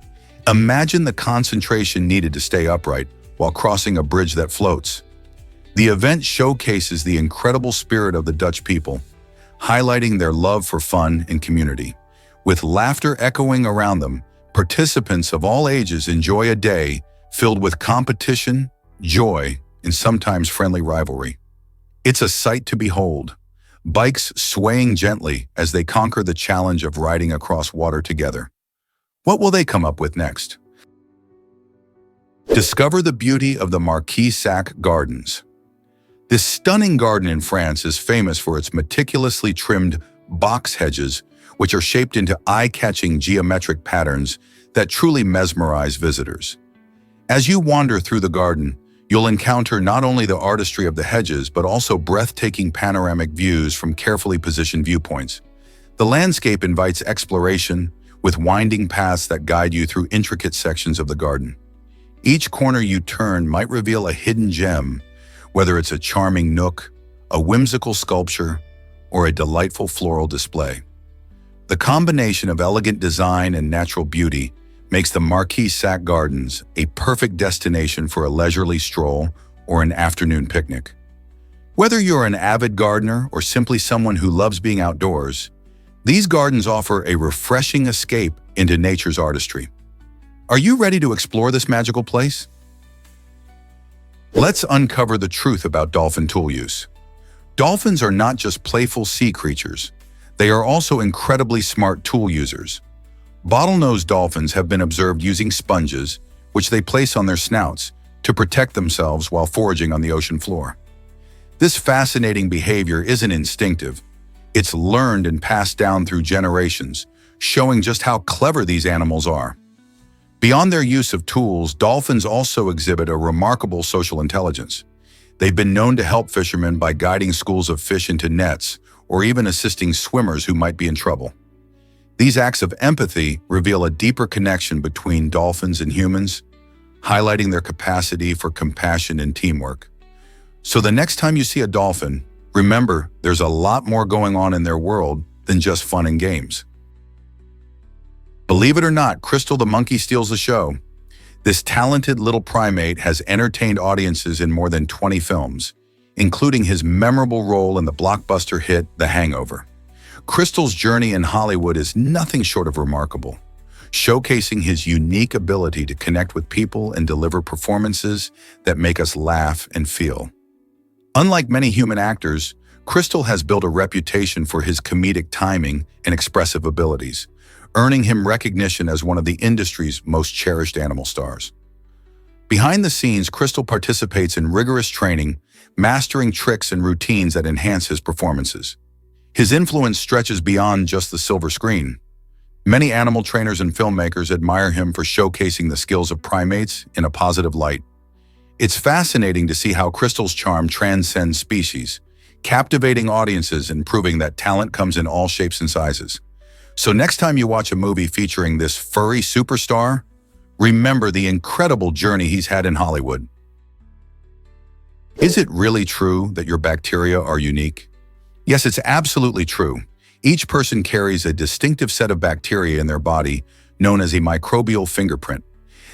Imagine the concentration needed to stay upright while crossing a bridge that floats. The event showcases the incredible spirit of the Dutch people, highlighting their love for fun and community. With laughter echoing around them, participants of all ages enjoy a day filled with competition, joy, and sometimes friendly rivalry. It's a sight to behold, bikes swaying gently as they conquer the challenge of riding across water together. What will they come up with next? Discover the beauty of the Marquis-Sac Gardens. This stunning garden in France is famous for its meticulously trimmed box hedges, which are shaped into eye-catching geometric patterns that truly mesmerize visitors. As you wander through the garden, you'll encounter not only the artistry of the hedges, but also breathtaking panoramic views from carefully positioned viewpoints. The landscape invites exploration, with winding paths that guide you through intricate sections of the garden. Each corner you turn might reveal a hidden gem, whether it's a charming nook, a whimsical sculpture, or a delightful floral display. The combination of elegant design and natural beauty makes the Marquis-Sac Gardens a perfect destination for a leisurely stroll or an afternoon picnic. Whether you're an avid gardener or simply someone who loves being outdoors, These gardens offer a refreshing escape into nature's artistry. Are you ready to explore this magical place? Let's uncover the truth about dolphin tool use. Dolphins are not just playful sea creatures. They are also incredibly smart tool users. Bottlenose dolphins have been observed using sponges, which they place on their snouts, to protect themselves while foraging on the ocean floor. This fascinating behavior isn't instinctive. It's learned and passed down through generations, showing just how clever these animals are. Beyond their use of tools, dolphins also exhibit a remarkable social intelligence. They've been known to help fishermen by guiding schools of fish into nets or even assisting swimmers who might be in trouble. These acts of empathy reveal a deeper connection between dolphins and humans, highlighting their capacity for compassion and teamwork. So the next time you see a dolphin, remember there's a lot more going on in their world than just fun and games. Believe it or not, Crystal the monkey steals the show. This talented little primate has entertained audiences in more than 20 films, including his memorable role in the blockbuster hit The Hangover. Crystal's journey in Hollywood is nothing short of remarkable, showcasing his unique ability to connect with people and deliver performances that make us laugh and feel. Unlike many human actors, Crystal has built a reputation for his comedic timing and expressive abilities, earning him recognition as one of the industry's most cherished animal stars. Behind the scenes, Crystal participates in rigorous training, mastering tricks and routines that enhance his performances. His influence stretches beyond just the silver screen. Many animal trainers and filmmakers admire him for showcasing the skills of primates in a positive light. It's fascinating to see how Crystal's charm transcends species, captivating audiences and proving that talent comes in all shapes and sizes. So next time you watch a movie featuring this furry superstar, remember the incredible journey he's had in Hollywood. Is it really true that your bacteria are unique? Yes, it's absolutely true. Each person carries a distinctive set of bacteria in their body known as a microbial fingerprint.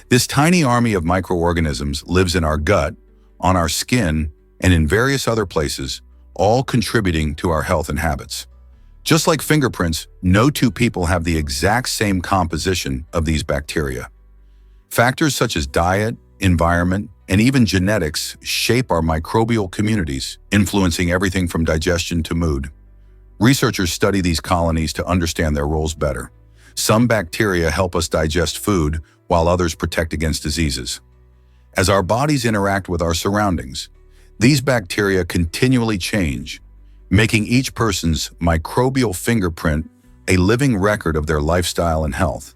This tiny army of microorganisms lives in our gut, on our skin, and in various other places, all contributing to our health and habits. Just like fingerprints, no two people have the exact same composition of these bacteria. Factors such as diet, environment, and even genetics shape our microbial communities, influencing everything from digestion to mood. Researchers study these colonies to understand their roles better. Some bacteria help us digest food, while others protect against diseases. As our bodies interact with our surroundings, these bacteria continually change, making each person's microbial fingerprint a living record of their lifestyle and health.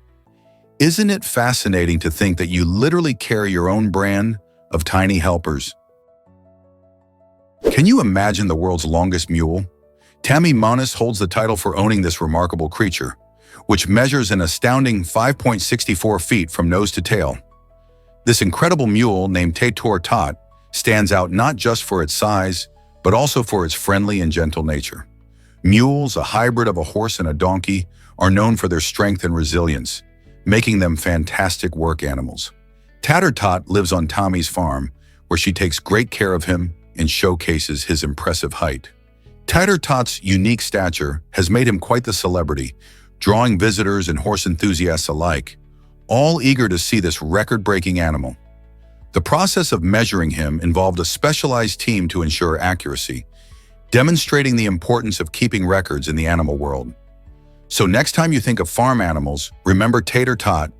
Isn't it fascinating to think that you literally carry your own brand of tiny helpers? Can you imagine the world's longest mule? Tammy Monis holds the title for owning this remarkable creature, which measures an astounding 5.64 feet from nose to tail. This incredible mule, named Tator Tot, stands out not just for its size, but also for its friendly and gentle nature. Mules, a hybrid of a horse and a donkey, are known for their strength and resilience, making them fantastic work animals. Tator Tot lives on Tommy's farm, where she takes great care of him and showcases his impressive height. Tator Tot's unique stature has made him quite the celebrity, drawing visitors and horse enthusiasts alike, all eager to see this record-breaking animal. The process of measuring him involved a specialized team to ensure accuracy, demonstrating the importance of keeping records in the animal world. So next time you think of farm animals, remember Tator Tot,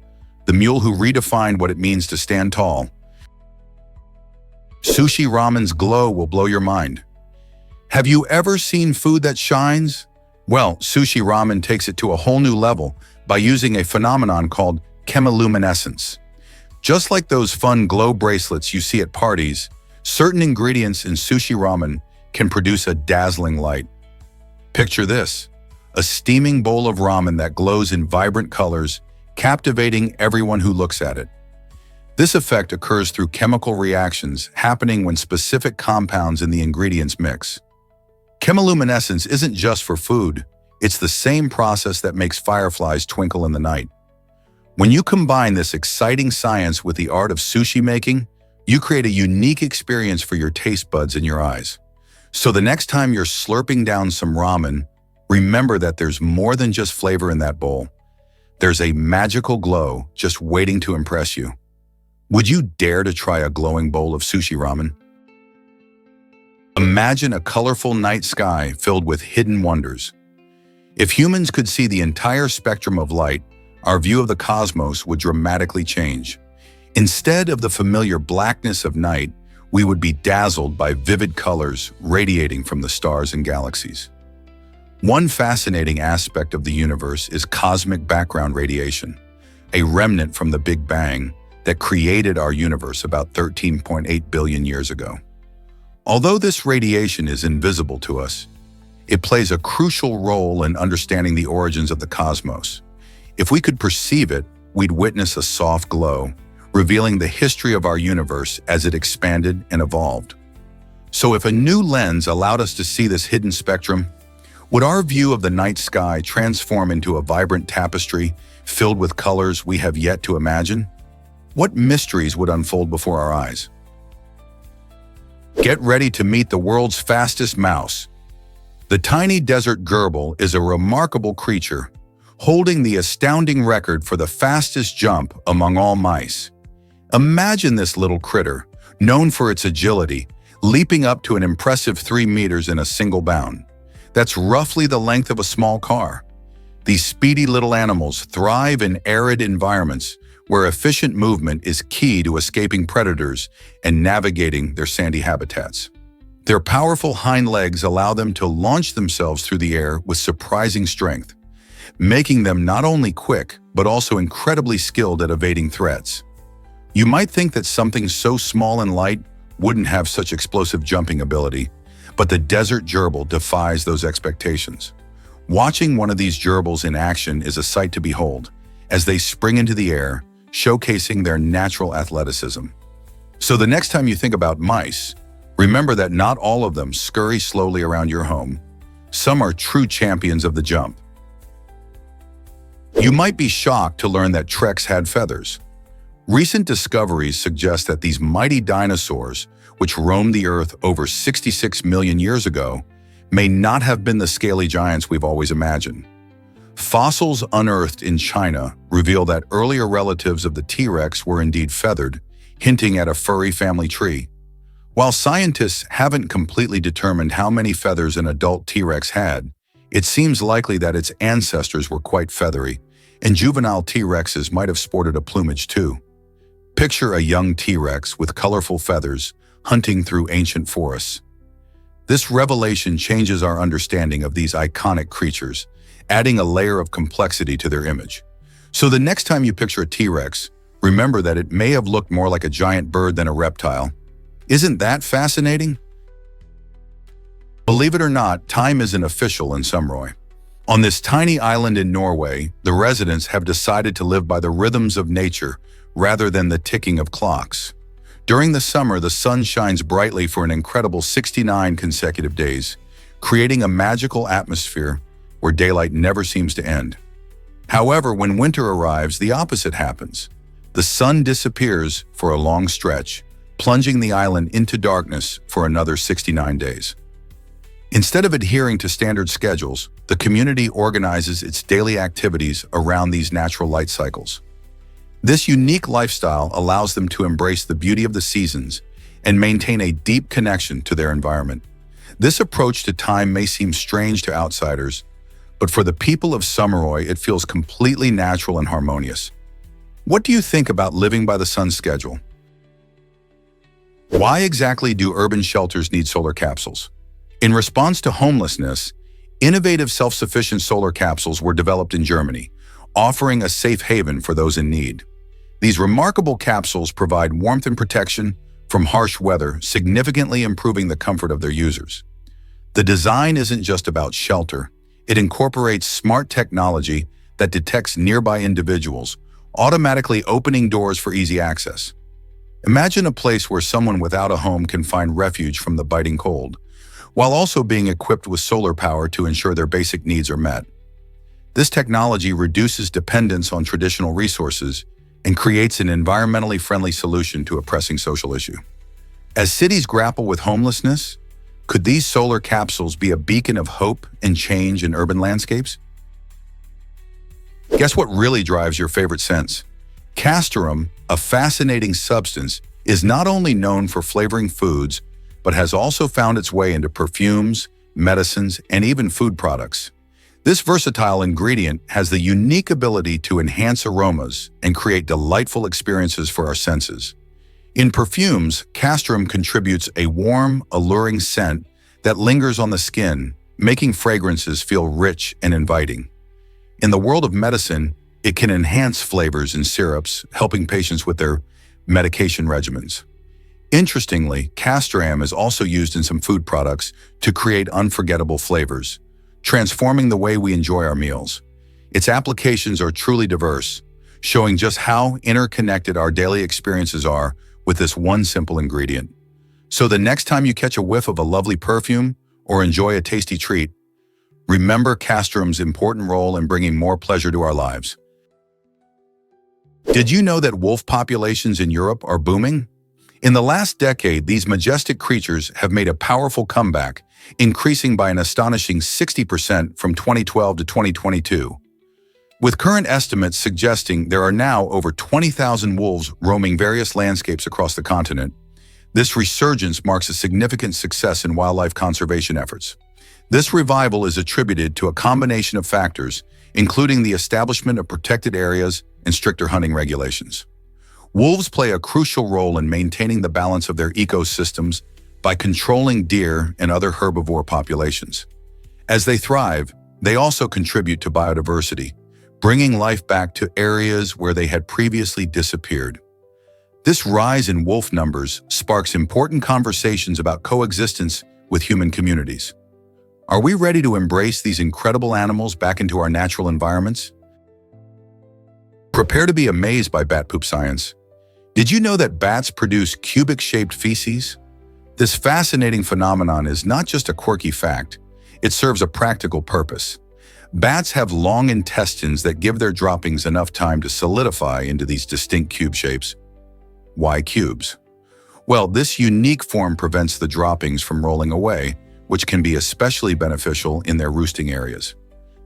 the mule who redefined what it means to stand tall. Sushi Ramen's glow will blow your mind. Have you ever seen food that shines? Well, Sushi Ramen takes it to a whole new level by using a phenomenon called chemiluminescence. Just like those fun glow bracelets you see at parties, certain ingredients in sushi ramen can produce a dazzling light. Picture this, a steaming bowl of ramen that glows in vibrant colors, captivating everyone who looks at it. This effect occurs through chemical reactions happening when specific compounds in the ingredients mix. Chemiluminescence isn't just for food, it's the same process that makes fireflies twinkle in the night. When you combine this exciting science with the art of sushi making, you create a unique experience for your taste buds and your eyes. So the next time you're slurping down some ramen Remember that there's more than just flavor in that bowl. There's a magical glow just waiting to impress you. Would you dare to try a glowing bowl of sushi ramen? Imagine a colorful night sky filled with hidden wonders. If humans could see the entire spectrum of light, our view of the cosmos would dramatically change. Instead of the familiar blackness of night, we would be dazzled by vivid colors radiating from the stars and galaxies. One fascinating aspect of the universe is cosmic background radiation, a remnant from the Big Bang that created our universe about 13.8 billion years ago. Although this radiation is invisible to us, it plays a crucial role in understanding the origins of the cosmos. If we could perceive it, we'd witness a soft glow, revealing the history of our universe as it expanded and evolved. So if a new lens allowed us to see this hidden spectrum, would our view of the night sky transform into a vibrant tapestry filled with colors we have yet to imagine? What mysteries would unfold before our eyes? Get ready to meet the world's fastest mouse. The tiny desert gerbil is a remarkable creature, holding the astounding record for the fastest jump among all mice. Imagine this little critter, known for its agility, leaping up to an impressive 3 meters in a single bound. That's roughly the length of a small car. These speedy little animals thrive in arid environments where efficient movement is key to escaping predators and navigating their sandy habitats. Their powerful hind legs allow them to launch themselves through the air with surprising strength, making them not only quick, but also incredibly skilled at evading threats. You might think that something so small and light wouldn't have such explosive jumping ability, but the desert gerbil defies those expectations. Watching one of these gerbils in action is a sight to behold, as they spring into the air, showcasing their natural athleticism. So the next time you think about mice, remember that not all of them scurry slowly around your home. Some are true champions of the jump. You might be shocked to learn that Trex had feathers. Recent discoveries suggest that these mighty dinosaurs, which roamed the Earth over 66 million years ago, may not have been the scaly giants we've always imagined. Fossils unearthed in China reveal that earlier relatives of the T-Rex were indeed feathered, hinting at a furry family tree. While scientists haven't completely determined how many feathers an adult T-Rex had, it seems likely that its ancestors were quite feathery, and juvenile T-Rexes might have sported a plumage too. Picture a young T-Rex with colorful feathers hunting through ancient forests. This revelation changes our understanding of these iconic creatures, adding a layer of complexity to their image. So the next time you picture a T-Rex, remember that it may have looked more like a giant bird than a reptile. Isn't that fascinating? Believe it or not, time isn't official in Sumroy. On this tiny island in Norway, the residents have decided to live by the rhythms of nature rather than the ticking of clocks. During the summer, the sun shines brightly for an incredible 69 consecutive days, creating a magical atmosphere where daylight never seems to end. However, when winter arrives, the opposite happens. The sun disappears for a long stretch, plunging the island into darkness for another 69 days. Instead of adhering to standard schedules, the community organizes its daily activities around these natural light cycles. This unique lifestyle allows them to embrace the beauty of the seasons and maintain a deep connection to their environment. This approach to time may seem strange to outsiders, but for the people of Sumroy, it feels completely natural and harmonious. What do you think about living by the sun schedule? Why exactly do urban shelters need solar capsules? In response to homelessness, innovative self-sufficient solar capsules were developed in Germany, offering a safe haven for those in need. These remarkable capsules provide warmth and protection from harsh weather, significantly improving the comfort of their users. The design isn't just about shelter. It incorporates smart technology that detects nearby individuals, automatically opening doors for easy access. Imagine a place where someone without a home can find refuge from the biting cold, while also being equipped with solar power to ensure their basic needs are met. This technology reduces dependence on traditional resources and creates an environmentally friendly solution to a pressing social issue. As cities grapple with homelessness, Could these solar capsules be a beacon of hope and change in urban landscapes? Guess what really drives your favorite scents? Castoreum, a fascinating substance, is not only known for flavoring foods, but has also found its way into perfumes, medicines, and even food products. This versatile ingredient has the unique ability to enhance aromas and create delightful experiences for our senses. In perfumes, castoreum contributes a warm, alluring scent that lingers on the skin, making fragrances feel rich and inviting. In the world of medicine, it can enhance flavors in syrups, helping patients with their medication regimens. Interestingly, castoreum is also used in some food products to create unforgettable flavors, transforming the way we enjoy our meals. Its applications are truly diverse, showing just how interconnected our daily experiences are with this one simple ingredient. So the next time you catch a whiff of a lovely perfume or enjoy a tasty treat, remember castoreum's important role in bringing more pleasure to our lives. Did you know that wolf populations in Europe are booming? In the last decade, these majestic creatures have made a powerful comeback, increasing by an astonishing 60% from 2012 to 2022. With current estimates suggesting there are now over 20,000 wolves roaming various landscapes across the continent, this resurgence marks a significant success in wildlife conservation efforts. This revival is attributed to a combination of factors, including the establishment of protected areas and stricter hunting regulations. Wolves play a crucial role in maintaining the balance of their ecosystems by controlling deer and other herbivore populations. As they thrive, they also contribute to biodiversity, bringing life back to areas where they had previously disappeared. This rise in wolf numbers sparks important conversations about coexistence with human communities. Are we ready to embrace these incredible animals back into our natural environments? Prepare to be amazed by bat poop science. Did you know that bats produce cubic-shaped feces? This fascinating phenomenon is not just a quirky fact, it serves a practical purpose. Bats have long intestines that give their droppings enough time to solidify into these distinct cube shapes. Why cubes? Well, this unique form prevents the droppings from rolling away, which can be especially beneficial in their roosting areas.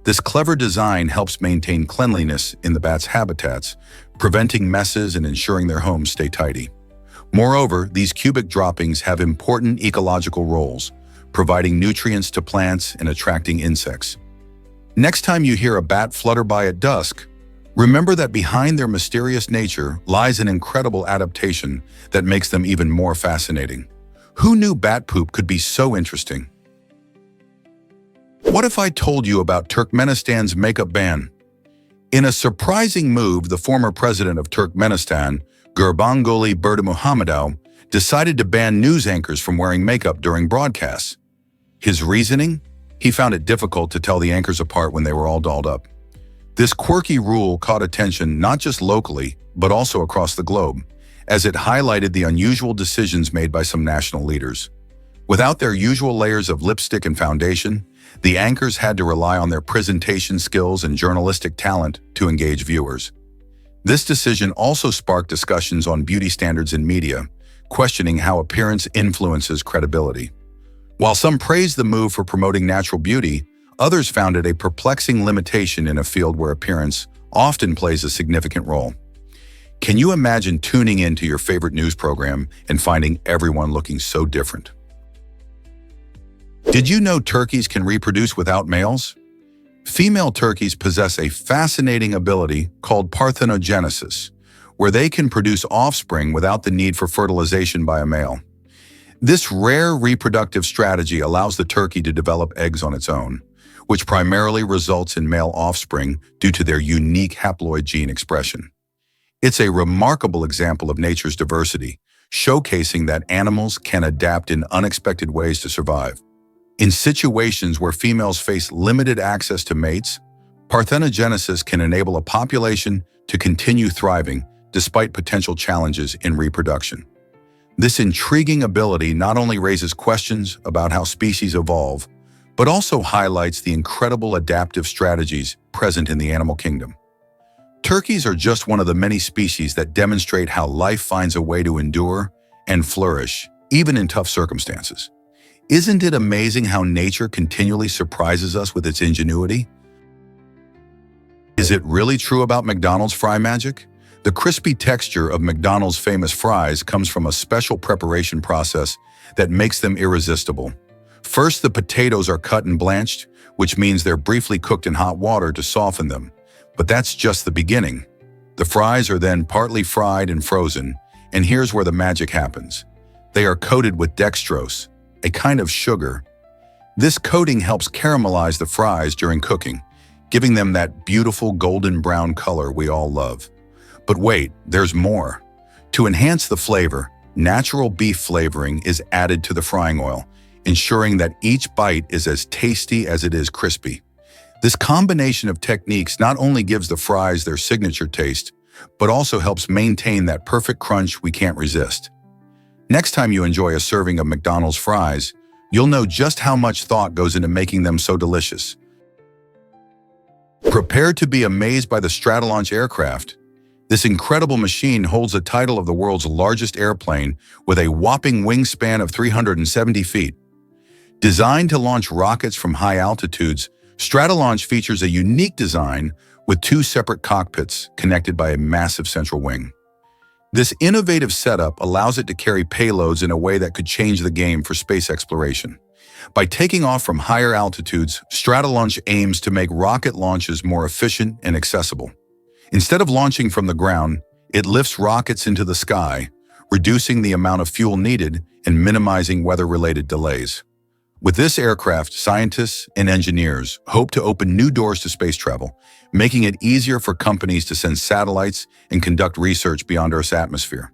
This clever design helps maintain cleanliness in the bats' habitats, preventing messes and ensuring their homes stay tidy. Moreover, these cubic droppings have important ecological roles, providing nutrients to plants and attracting insects. Next time you hear a bat flutter by at dusk, remember that behind their mysterious nature lies an incredible adaptation that makes them even more fascinating. Who knew bat poop could be so interesting? What if I told you about Turkmenistan's makeup ban? In a surprising move, the former president of Turkmenistan, Gurbanguly Berdimuhamedov, decided to ban news anchors from wearing makeup during broadcasts. His reasoning? He found it difficult to tell the anchors apart when they were all dolled up. This quirky rule caught attention not just locally, but also across the globe, as it highlighted the unusual decisions made by some national leaders. Without their usual layers of lipstick and foundation, the anchors had to rely on their presentation skills and journalistic talent to engage viewers. This decision also sparked discussions on beauty standards in media, questioning how appearance influences credibility. While some praised the move for promoting natural beauty, others found it a perplexing limitation in a field where appearance often plays a significant role. Can you imagine tuning into your favorite news program and finding everyone looking so different? Did you know turkeys can reproduce without males? Female turkeys possess a fascinating ability called parthenogenesis, where they can produce offspring without the need for fertilization by a male. This rare reproductive strategy allows the turkey to develop eggs on its own, which primarily results in male offspring due to their unique haploid gene expression. It's a remarkable example of nature's diversity, showcasing that animals can adapt in unexpected ways to survive. In situations where females face limited access to mates, parthenogenesis can enable a population to continue thriving despite potential challenges in reproduction. This intriguing ability not only raises questions about how species evolve, but also highlights the incredible adaptive strategies present in the animal kingdom. Turkeys are just one of the many species that demonstrate how life finds a way to endure and flourish, even in tough circumstances. Isn't it amazing how nature continually surprises us with its ingenuity? Is it really true about McDonald's fry magic? The crispy texture of McDonald's famous fries comes from a special preparation process that makes them irresistible. First, the potatoes are cut and blanched, which means they're briefly cooked in hot water to soften them. But that's just the beginning. The fries are then partly fried and frozen, and here's where the magic happens. They are coated with dextrose, a kind of sugar. This coating helps caramelize the fries during cooking, giving them that beautiful golden brown color we all love. But wait, there's more. To enhance the flavor, natural beef flavoring is added to the frying oil, ensuring that each bite is as tasty as it is crispy. This combination of techniques not only gives the fries their signature taste, but also helps maintain that perfect crunch we can't resist. Next time you enjoy a serving of McDonald's fries, you'll know just how much thought goes into making them so delicious. Prepare to be amazed by the Stratolaunch aircraft. This incredible machine holds the title of the world's largest airplane with a whopping wingspan of 370 feet. Designed to launch rockets from high altitudes, Stratolaunch features a unique design with two separate cockpits connected by a massive central wing. This innovative setup allows it to carry payloads in a way that could change the game for space exploration. By taking off from higher altitudes, Stratolaunch aims to make rocket launches more efficient and accessible. Instead of launching from the ground, it lifts rockets into the sky, reducing the amount of fuel needed and minimizing weather-related delays. With this aircraft, scientists and engineers hope to open new doors to space travel, making it easier for companies to send satellites and conduct research beyond Earth's atmosphere.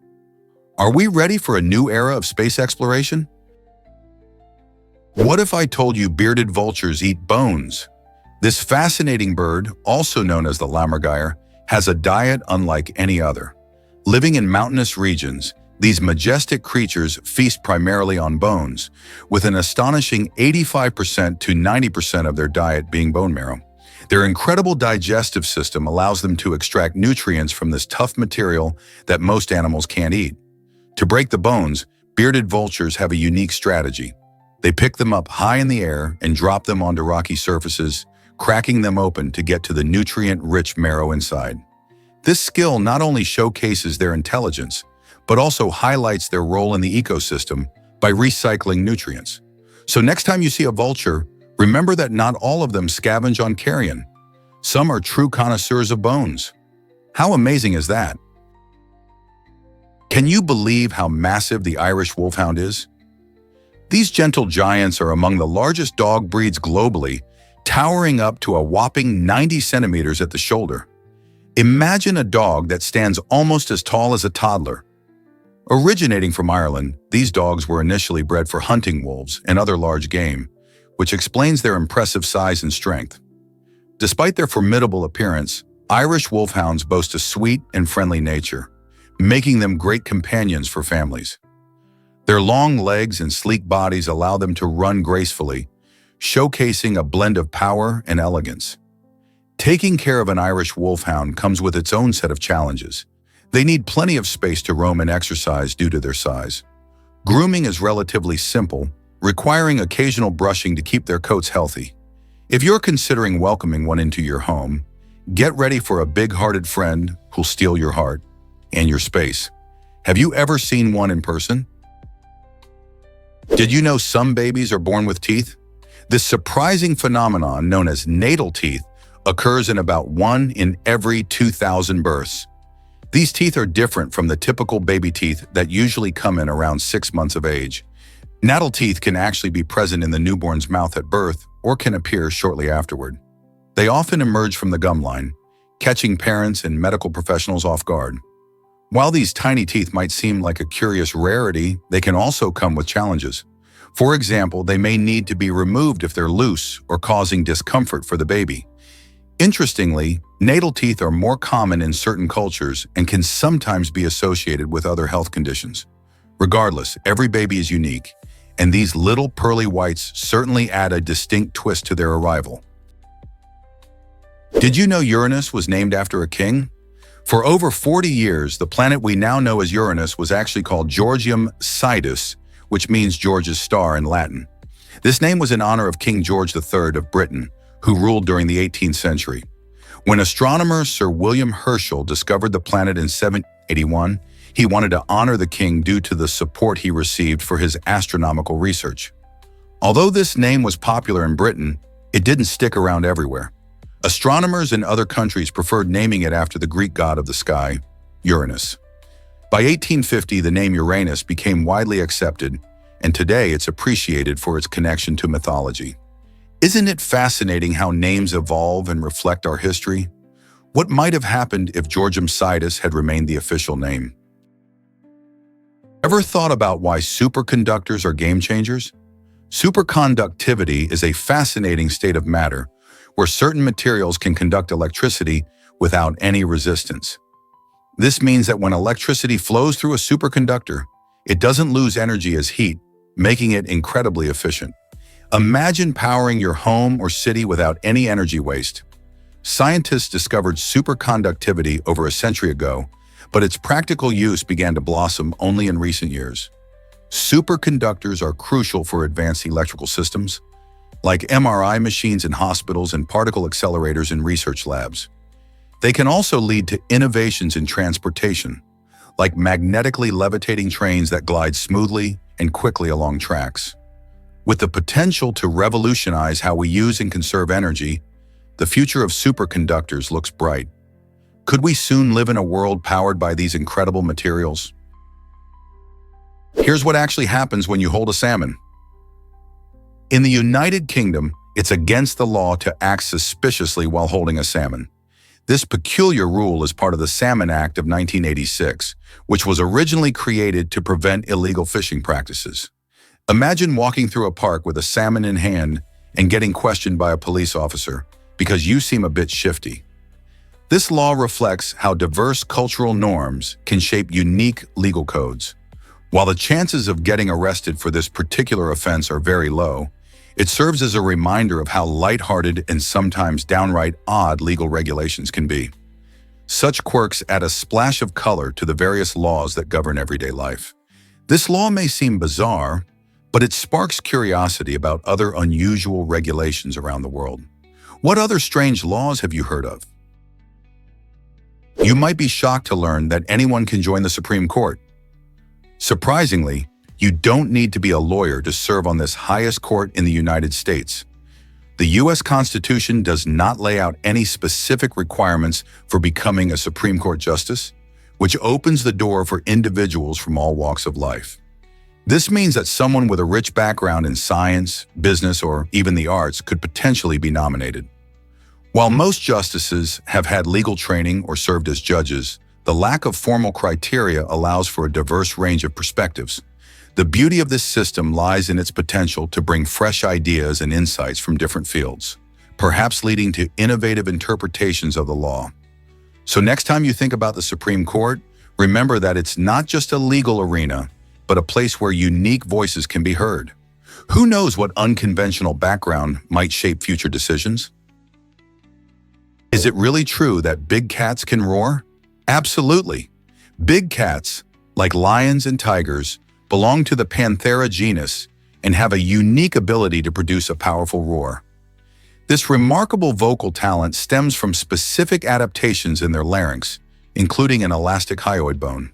Are we ready for a new era of space exploration? What if I told you bearded vultures eat bones? This fascinating bird, also known as the lammergeier, has a diet unlike any other. Living in mountainous regions, these majestic creatures feast primarily on bones, with an astonishing 85% to 90% of their diet being bone marrow. Their incredible digestive system allows them to extract nutrients from this tough material that most animals can't eat. To break the bones, bearded vultures have a unique strategy. They pick them up high in the air and drop them onto rocky surfaces, cracking them open to get to the nutrient-rich marrow inside. This skill not only showcases their intelligence, but also highlights their role in the ecosystem by recycling nutrients. So next time you see a vulture, remember that not all of them scavenge on carrion. Some are true connoisseurs of bones. How amazing is that? Can you believe how massive the Irish Wolfhound is? These gentle giants are among the largest dog breeds globally, towering up to a whopping 90 centimeters at the shoulder. Imagine a dog that stands almost as tall as a toddler. Originating from Ireland, these dogs were initially bred for hunting wolves and other large game, which explains their impressive size and strength. Despite their formidable appearance, Irish Wolfhounds boast a sweet and friendly nature, making them great companions for families. Their long legs and sleek bodies allow them to run gracefully, showcasing a blend of power and elegance. Taking care of an Irish Wolfhound comes with its own set of challenges. They need plenty of space to roam and exercise due to their size. Grooming is relatively simple, requiring occasional brushing to keep their coats healthy. If you're considering welcoming one into your home, get ready for a big-hearted friend who'll steal your heart and your space. Have you ever seen one in person? Did you know some babies are born with teeth? This surprising phenomenon, known as natal teeth, occurs in about 1 in every 2,000 births. These teeth are different from the typical baby teeth that usually come in around 6 months of age. Natal teeth can actually be present in the newborn's mouth at birth or can appear shortly afterward. They often emerge from the gum line, catching parents and medical professionals off guard. While these tiny teeth might seem like a curious rarity, they can also come with challenges. For example, they may need to be removed if they're loose or causing discomfort for the baby. Interestingly, natal teeth are more common in certain cultures and can sometimes be associated with other health conditions. Regardless, every baby is unique, and these little pearly whites certainly add a distinct twist to their arrival. Did you know Uranus was named after a king? For over 40 years, the planet we now know as Uranus was actually called Georgium Sidus, which means George's star in Latin. This name was in honor of King George III of Britain, who ruled during the 18th century. When astronomer Sir William Herschel discovered the planet in 1781, he wanted to honor the king due to the support he received for his astronomical research. Although this name was popular in Britain, it didn't stick around everywhere. Astronomers in other countries preferred naming it after the Greek god of the sky, Uranus. By 1850, the name Uranus became widely accepted, and today it's appreciated for its connection to mythology. Isn't it fascinating how names evolve and reflect our history? What might have happened if Georgium Sidus had remained the official name? Ever thought about why superconductors are game changers? Superconductivity is a fascinating state of matter where certain materials can conduct electricity without any resistance. This means that when electricity flows through a superconductor, it doesn't lose energy as heat, making it incredibly efficient. Imagine powering your home or city without any energy waste. Scientists discovered superconductivity over a century ago, but its practical use began to blossom only in recent years. Superconductors are crucial for advanced electrical systems, like MRI machines in hospitals and particle accelerators in research labs. They can also lead to innovations in transportation, like magnetically levitating trains that glide smoothly and quickly along tracks. With the potential to revolutionize how we use and conserve energy, the future of superconductors looks bright. Could we soon live in a world powered by these incredible materials? Here's what actually happens when you hold a salmon. In the United Kingdom, it's against the law to act suspiciously while holding a salmon. This peculiar rule is part of the Salmon Act of 1986, which was originally created to prevent illegal fishing practices. Imagine walking through a park with a salmon in hand and getting questioned by a police officer because you seem a bit shifty. This law reflects how diverse cultural norms can shape unique legal codes. While the chances of getting arrested for this particular offense are very low, it serves as a reminder of how lighthearted and sometimes downright odd legal regulations can be. Such quirks add a splash of color to the various laws that govern everyday life. This law may seem bizarre, but it sparks curiosity about other unusual regulations around the world. What other strange laws have you heard of? You might be shocked to learn that anyone can join the Supreme Court. Surprisingly, you don't need to be a lawyer to serve on this highest court in the United States. The U.S. Constitution does not lay out any specific requirements for becoming a Supreme Court justice, which opens the door for individuals from all walks of life. This means that someone with a rich background in science, business, or even the arts could potentially be nominated. While most justices have had legal training or served as judges, the lack of formal criteria allows for a diverse range of perspectives. The beauty of this system lies in its potential to bring fresh ideas and insights from different fields, perhaps leading to innovative interpretations of the law. So next time you think about the Supreme Court, remember that it's not just a legal arena, but a place where unique voices can be heard. Who knows what unconventional background might shape future decisions? Is it really true that big cats can roar? Absolutely. Big cats, like lions and tigers, belong to the Panthera genus and have a unique ability to produce a powerful roar. This remarkable vocal talent stems from specific adaptations in their larynx, including an elastic hyoid bone.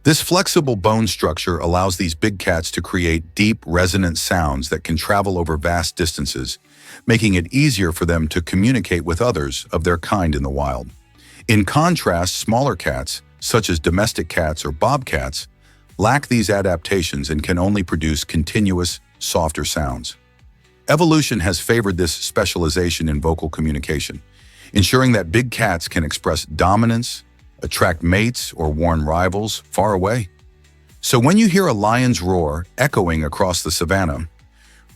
This flexible bone structure allows these big cats to create deep, resonant sounds that can travel over vast distances, making it easier for them to communicate with others of their kind in the wild. In contrast, smaller cats, such as domestic cats or bobcats, lack these adaptations and can only produce continuous, softer sounds. Evolution has favored this specialization in vocal communication, ensuring that big cats can express dominance, attract mates, or warn rivals far away. So when you hear a lion's roar echoing across the savannah,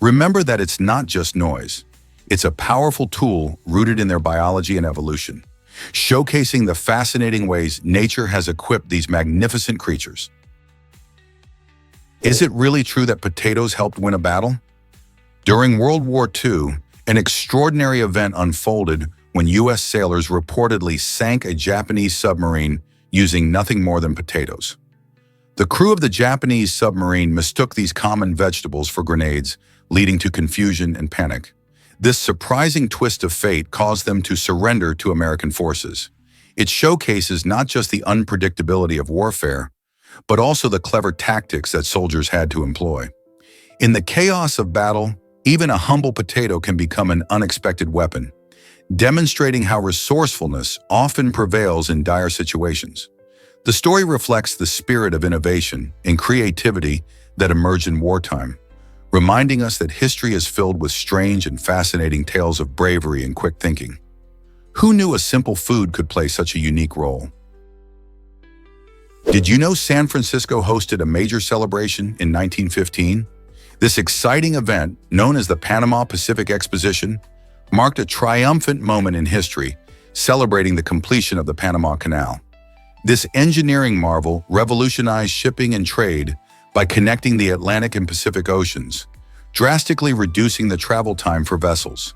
remember that it's not just noise. It's a powerful tool rooted in their biology and evolution, showcasing the fascinating ways nature has equipped these magnificent creatures. Is it really true that potatoes helped win a battle? During World War II, an extraordinary event unfolded when U.S. sailors reportedly sank a Japanese submarine using nothing more than potatoes. The crew of the Japanese submarine mistook these common vegetables for grenades, leading to confusion and panic. This surprising twist of fate caused them to surrender to American forces. It showcases not just the unpredictability of warfare, but also the clever tactics that soldiers had to employ. In the chaos of battle, even a humble potato can become an unexpected weapon, demonstrating how resourcefulness often prevails in dire situations. The story reflects the spirit of innovation and creativity that emerged in wartime, reminding us that history is filled with strange and fascinating tales of bravery and quick thinking. Who knew a simple food could play such a unique role? Did you know San Francisco hosted a major celebration in 1915? This exciting event, known as the Panama Pacific Exposition, marked a triumphant moment in history, celebrating the completion of the Panama Canal. This engineering marvel revolutionized shipping and trade by connecting the Atlantic and Pacific Oceans, drastically reducing the travel time for vessels.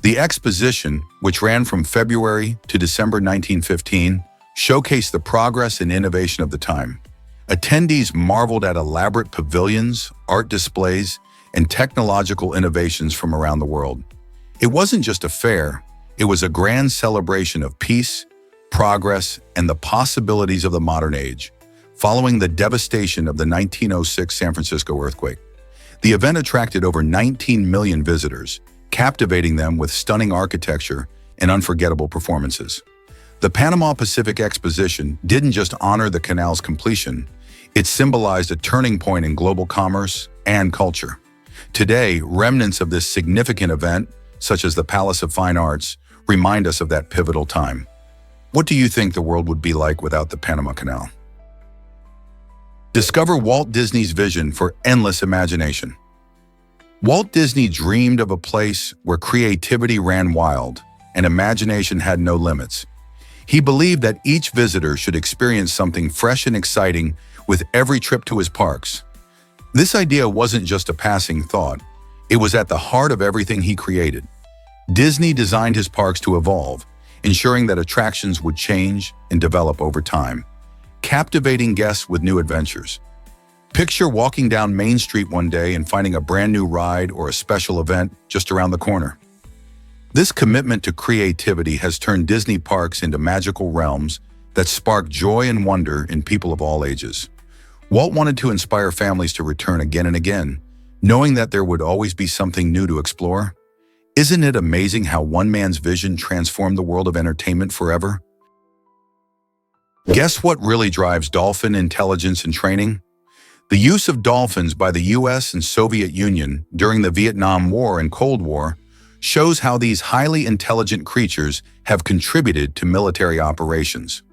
The exposition, which ran from February to December 1915, showcased the progress and innovation of the time. Attendees marveled at elaborate pavilions, art displays, and technological innovations from around the world. It wasn't just a fair, it was a grand celebration of peace, progress, and the possibilities of the modern age, following the devastation of the 1906 San Francisco earthquake. The event attracted over 19 million visitors, captivating them with stunning architecture and unforgettable performances. The Panama Pacific Exposition didn't just honor the canal's completion, it symbolized a turning point in global commerce and culture. Today, remnants of this significant event, such as the Palace of Fine Arts, remind us of that pivotal time. What do you think the world would be like without the Panama Canal? Discover Walt Disney's vision for endless imagination. Walt Disney dreamed of a place where creativity ran wild and imagination had no limits. He believed that each visitor should experience something fresh and exciting with every trip to his parks. This idea wasn't just a passing thought, it was at the heart of everything he created. Disney designed his parks to evolve, ensuring that attractions would change and develop over time, captivating guests with new adventures. Picture walking down Main Street one day and finding a brand new ride or a special event just around the corner. This commitment to creativity has turned Disney parks into magical realms that spark joy and wonder in people of all ages. Walt wanted to inspire families to return again and again, knowing that there would always be something new to explore. Isn't it amazing how one man's vision transformed the world of entertainment forever? Guess what really drives dolphin intelligence and training? The use of dolphins by the US and Soviet Union during the Vietnam War and Cold War shows how these highly intelligent creatures have contributed to military operations.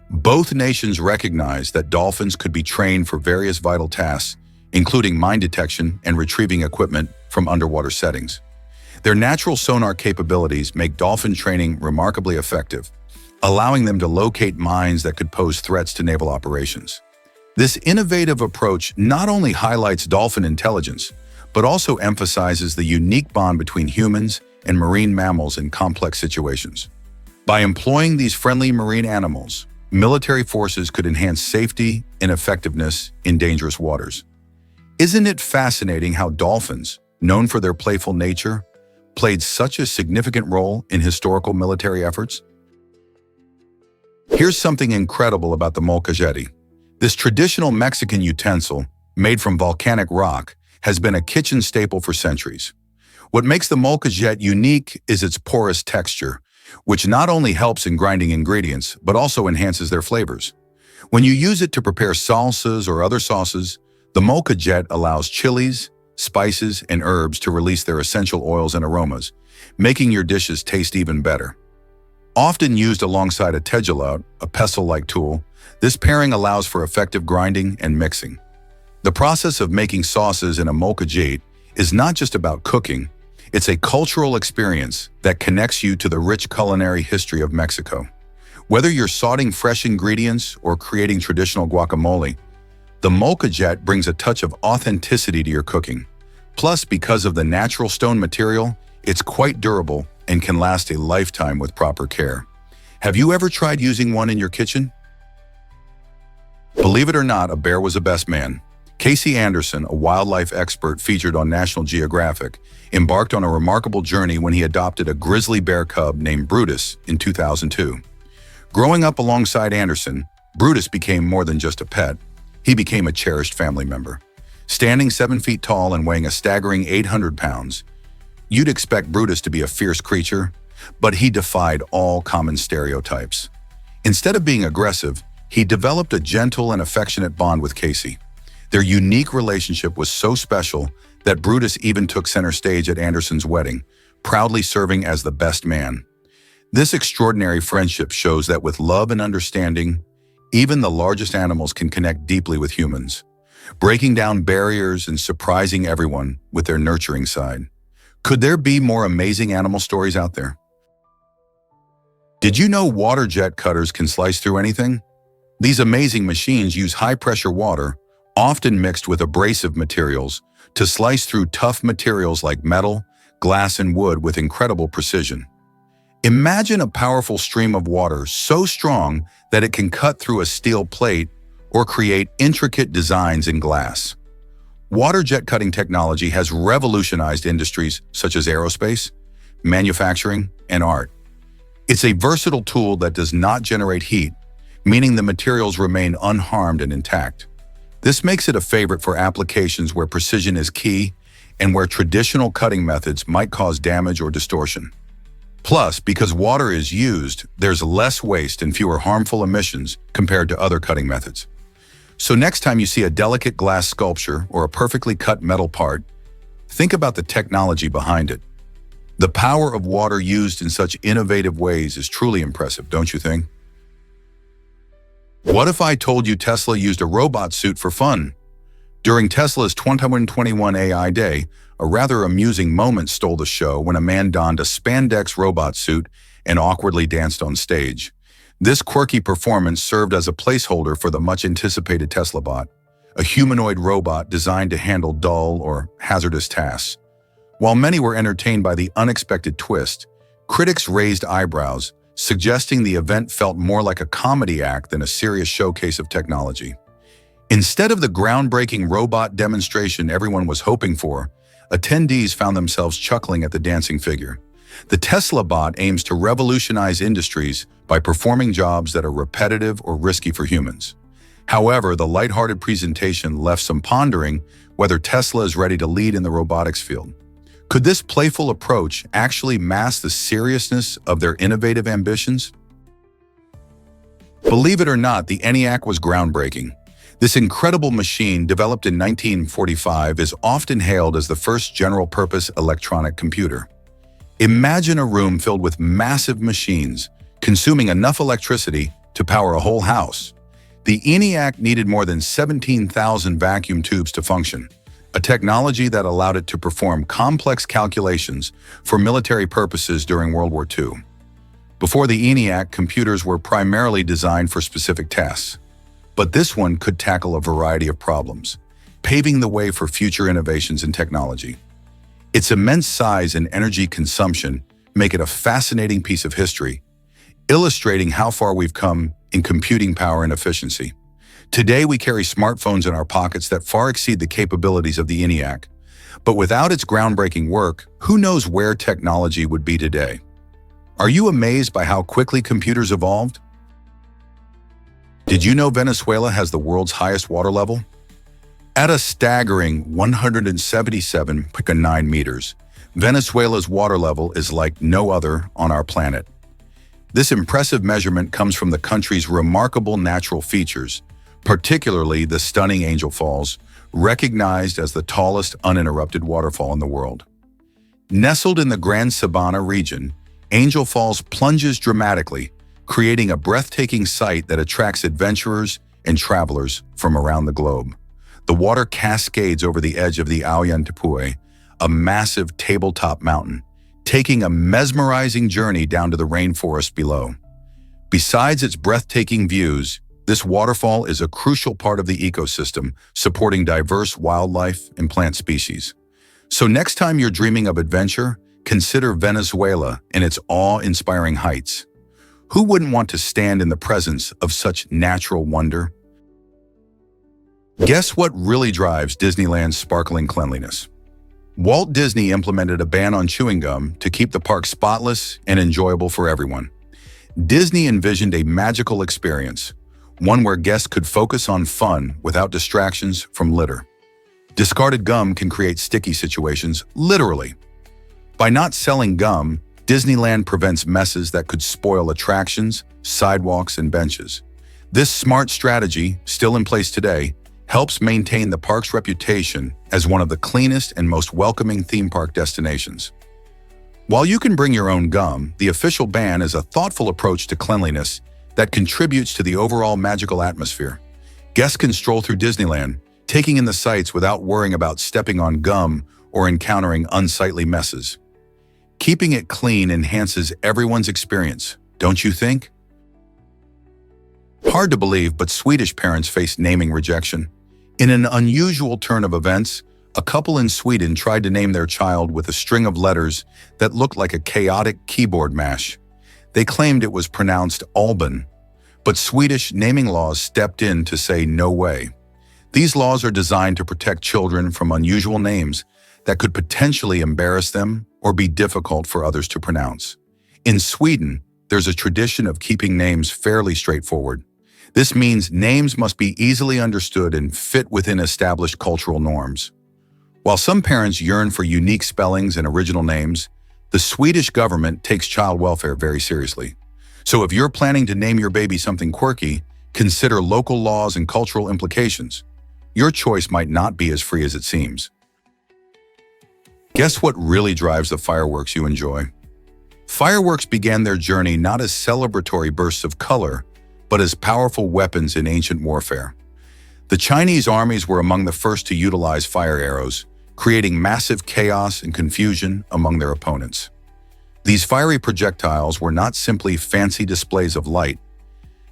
Both nations recognized that dolphins could be trained for various vital tasks, including mine detection and retrieving equipment from underwater settings. Their natural sonar capabilities make dolphin training remarkably effective, allowing them to locate mines that could pose threats to naval operations. This innovative approach not only highlights dolphin intelligence, but also emphasizes the unique bond between humans and marine mammals in complex situations. By employing these friendly marine animals, military forces could enhance safety and effectiveness in dangerous waters. Isn't it fascinating how dolphins, known for their playful nature, played such a significant role in historical military efforts? Here's something incredible about the molcajete. This traditional Mexican utensil, made from volcanic rock, has been a kitchen staple for centuries. What makes the molcajete unique is its porous texture, which not only helps in grinding ingredients, but also enhances their flavors. When you use it to prepare salsas or other sauces, the molcajete allows chilies, spices, and herbs to release their essential oils and aromas, making your dishes taste even better. Often used alongside a tegelot, a pestle-like tool, this pairing allows for effective grinding and mixing. The process of making sauces in a molcajete is not just about cooking, it's a cultural experience that connects you to the rich culinary history of Mexico. Whether you're sauteing fresh ingredients or creating traditional guacamole, the molcajete brings a touch of authenticity to your cooking. Plus, because of the natural stone material, it's quite durable and can last a lifetime with proper care. Have you ever tried using one in your kitchen? Believe it or not, a bear was a best man. Casey Anderson, a wildlife expert featured on National Geographic, embarked on a remarkable journey when he adopted a grizzly bear cub named Brutus in 2002. Growing up alongside Anderson, Brutus became more than just a pet. He became a cherished family member. Standing 7 feet tall and weighing a staggering 800 pounds, you'd expect Brutus to be a fierce creature, but he defied all common stereotypes. Instead of being aggressive, he developed a gentle and affectionate bond with Casey. Their unique relationship was so special that Brutus even took center stage at Anderson's wedding, proudly serving as the best man. This extraordinary friendship shows that with love and understanding, even the largest animals can connect deeply with humans, breaking down barriers and surprising everyone with their nurturing side. Could there be more amazing animal stories out there? Did you know water jet cutters can slice through anything? These amazing machines use high-pressure water, often mixed with abrasive materials, to slice through tough materials like metal, glass, and wood with incredible precision. Imagine a powerful stream of water so strong that it can cut through a steel plate or create intricate designs in glass. Water jet cutting technology has revolutionized industries such as aerospace, manufacturing, and art. It's a versatile tool that does not generate heat, meaning the materials remain unharmed and intact. This makes it a favorite for applications where precision is key and where traditional cutting methods might cause damage or distortion. Plus, because water is used, there's less waste and fewer harmful emissions compared to other cutting methods. So next time you see a delicate glass sculpture or a perfectly cut metal part, think about the technology behind it. The power of water used in such innovative ways is truly impressive, don't you think? What if I told you Tesla used a robot suit for fun? During Tesla's 2021 AI Day, a rather amusing moment stole the show when a man donned a spandex robot suit and awkwardly danced on stage. This quirky performance served as a placeholder for the much-anticipated Tesla Bot, a humanoid robot designed to handle dull or hazardous tasks. While many were entertained by the unexpected twist, critics raised eyebrows, suggesting the event felt more like a comedy act than a serious showcase of technology. Instead of the groundbreaking robot demonstration everyone was hoping for, attendees found themselves chuckling at the dancing figure. The Tesla Bot aims to revolutionize industries by performing jobs that are repetitive or risky for humans. However, the lighthearted presentation left some pondering whether Tesla is ready to lead in the robotics field. Could this playful approach actually mask the seriousness of their innovative ambitions? Believe it or not, the ENIAC was groundbreaking. This incredible machine, developed in 1945, is often hailed as the first general-purpose electronic computer. Imagine a room filled with massive machines, consuming enough electricity to power a whole house. The ENIAC needed more than 17,000 vacuum tubes to function, a technology that allowed it to perform complex calculations for military purposes during World War II. Before the ENIAC, computers were primarily designed for specific tasks, but this one could tackle a variety of problems, paving the way for future innovations in technology. Its immense size and energy consumption make it a fascinating piece of history, illustrating how far we've come in computing power and efficiency. Today, we carry smartphones in our pockets that far exceed the capabilities of the ENIAC. But without its groundbreaking work, who knows where technology would be today? Are you amazed by how quickly computers evolved? Did you know Venezuela has the world's highest water level? At a staggering 177.9 meters, Venezuela's water level is like no other on our planet. This impressive measurement comes from the country's remarkable natural features, particularly the stunning Angel Falls, recognized as the tallest uninterrupted waterfall in the world. Nestled in the Gran Sabana region, Angel Falls plunges dramatically, creating a breathtaking sight that attracts adventurers and travelers from around the globe. The water cascades over the edge of the Ollantaytambo, a massive tabletop mountain, taking a mesmerizing journey down to the rainforest below. Besides its breathtaking views, this waterfall is a crucial part of the ecosystem, supporting diverse wildlife and plant species. So next time you're dreaming of adventure, consider Venezuela and its awe-inspiring heights. Who wouldn't want to stand in the presence of such natural wonder? Guess what really drives Disneyland's sparkling cleanliness? Walt Disney implemented a ban on chewing gum to keep the park spotless and enjoyable for everyone. Disney envisioned a magical experience, one where guests could focus on fun without distractions from litter. Discarded gum can create sticky situations, literally. By not selling gum, Disneyland prevents messes that could spoil attractions, sidewalks, and benches. This smart strategy, still in place today, helps maintain the park's reputation as one of the cleanest and most welcoming theme park destinations. While you can bring your own gum, the official ban is a thoughtful approach to cleanliness that contributes to the overall magical atmosphere. Guests can stroll through Disneyland, taking in the sights without worrying about stepping on gum or encountering unsightly messes. Keeping it clean enhances everyone's experience, don't you think? Hard to believe, but Swedish parents face naming rejection. In an unusual turn of events, a couple in Sweden tried to name their child with a string of letters that looked like a chaotic keyboard mash. They claimed it was pronounced Albin, but Swedish naming laws stepped in to say no way. These laws are designed to protect children from unusual names that could potentially embarrass them or be difficult for others to pronounce. In Sweden, there's a tradition of keeping names fairly straightforward. This means names must be easily understood and fit within established cultural norms. While some parents yearn for unique spellings and original names, the Swedish government takes child welfare very seriously. So if you're planning to name your baby something quirky, consider local laws and cultural implications. Your choice might not be as free as it seems. Guess what really drives the fireworks you enjoy? Fireworks began their journey not as celebratory bursts of color, but as powerful weapons in ancient warfare. The Chinese armies were among the first to utilize fire arrows, creating massive chaos and confusion among their opponents. These fiery projectiles were not simply fancy displays of light.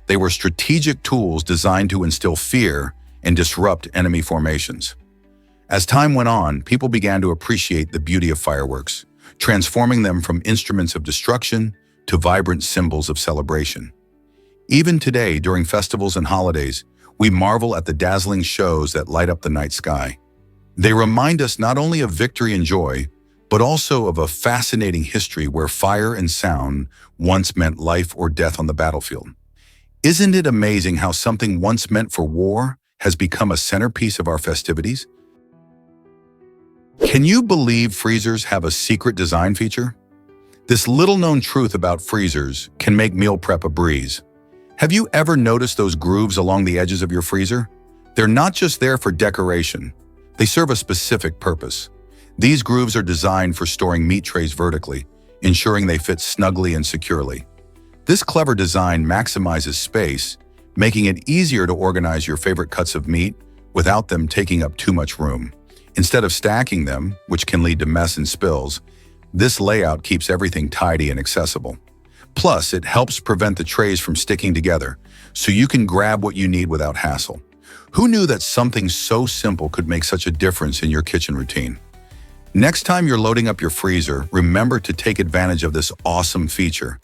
They were strategic tools designed to instill fear and disrupt enemy formations. As time went on, people began to appreciate the beauty of fireworks, transforming them from instruments of destruction to vibrant symbols of celebration. Even today, during festivals and holidays, we marvel at the dazzling shows that light up the night sky. They remind us not only of victory and joy, but also of a fascinating history where fire and sound once meant life or death on the battlefield. Isn't it amazing how something once meant for war has become a centerpiece of our festivities? Can you believe freezers have a secret design feature? This little-known truth about freezers can make meal prep a breeze. Have you ever noticed those grooves along the edges of your freezer? They're not just there for decoration. They serve a specific purpose. These grooves are designed for storing meat trays vertically, ensuring they fit snugly and securely. This clever design maximizes space, making it easier to organize your favorite cuts of meat without them taking up too much room. Instead of stacking them, which can lead to mess and spills, this layout keeps everything tidy and accessible. Plus, it helps prevent the trays from sticking together, so you can grab what you need without hassle. Who knew that something so simple could make such a difference in your kitchen routine? Next time you're loading up your freezer, remember to take advantage of this awesome feature.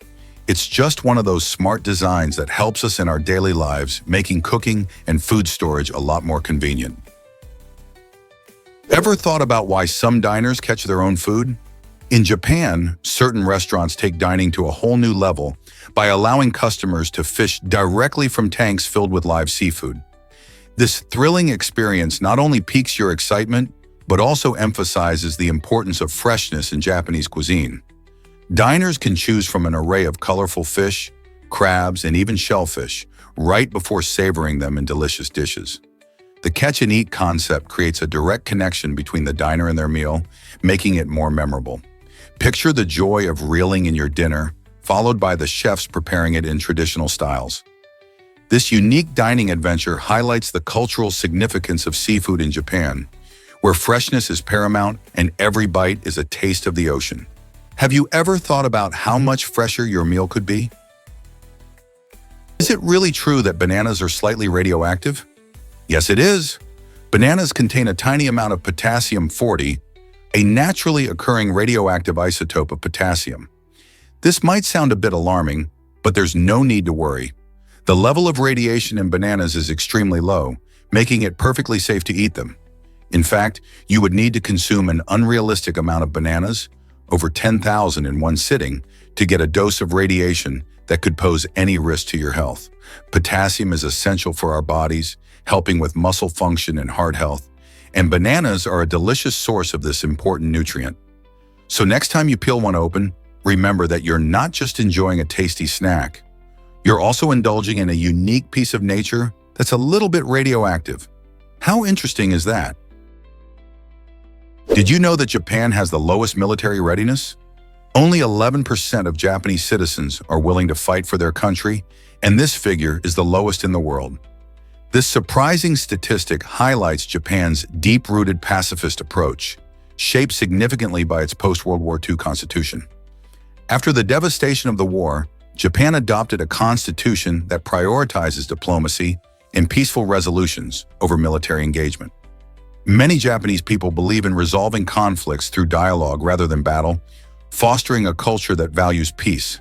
It's just one of those smart designs that helps us in our daily lives, making cooking and food storage a lot more convenient. Ever thought about why some diners catch their own food? In Japan, certain restaurants take dining to a whole new level by allowing customers to fish directly from tanks filled with live seafood. This thrilling experience not only piques your excitement, but also emphasizes the importance of freshness in Japanese cuisine. Diners can choose from an array of colorful fish, crabs, and even shellfish right before savoring them in delicious dishes. The catch-and-eat concept creates a direct connection between the diner and their meal, making it more memorable. Picture the joy of reeling in your dinner, followed by the chefs preparing it in traditional styles. This unique dining adventure highlights the cultural significance of seafood in Japan, where freshness is paramount and every bite is a taste of the ocean. Have you ever thought about how much fresher your meal could be? Is it really true that bananas are slightly radioactive? Yes, it is. Bananas contain a tiny amount of potassium-40, a naturally occurring radioactive isotope of potassium. This might sound a bit alarming, but there's no need to worry. The level of radiation in bananas is extremely low, making it perfectly safe to eat them. In fact, you would need to consume an unrealistic amount of bananas, over 10,000 in one sitting, to get a dose of radiation that could pose any risk to your health. Potassium is essential for our bodies, helping with muscle function and heart health, and bananas are a delicious source of this important nutrient. So next time you peel one open, remember that you're not just enjoying a tasty snack. You're also indulging in a unique piece of nature that's a little bit radioactive. How interesting is that? Did you know that Japan has the lowest military readiness? Only 11% of Japanese citizens are willing to fight for their country, and this figure is the lowest in the world. This surprising statistic highlights Japan's deep-rooted pacifist approach, shaped significantly by its post-World War II constitution. After the devastation of the war, Japan adopted a constitution that prioritizes diplomacy and peaceful resolutions over military engagement. Many Japanese people believe in resolving conflicts through dialogue rather than battle, fostering a culture that values peace.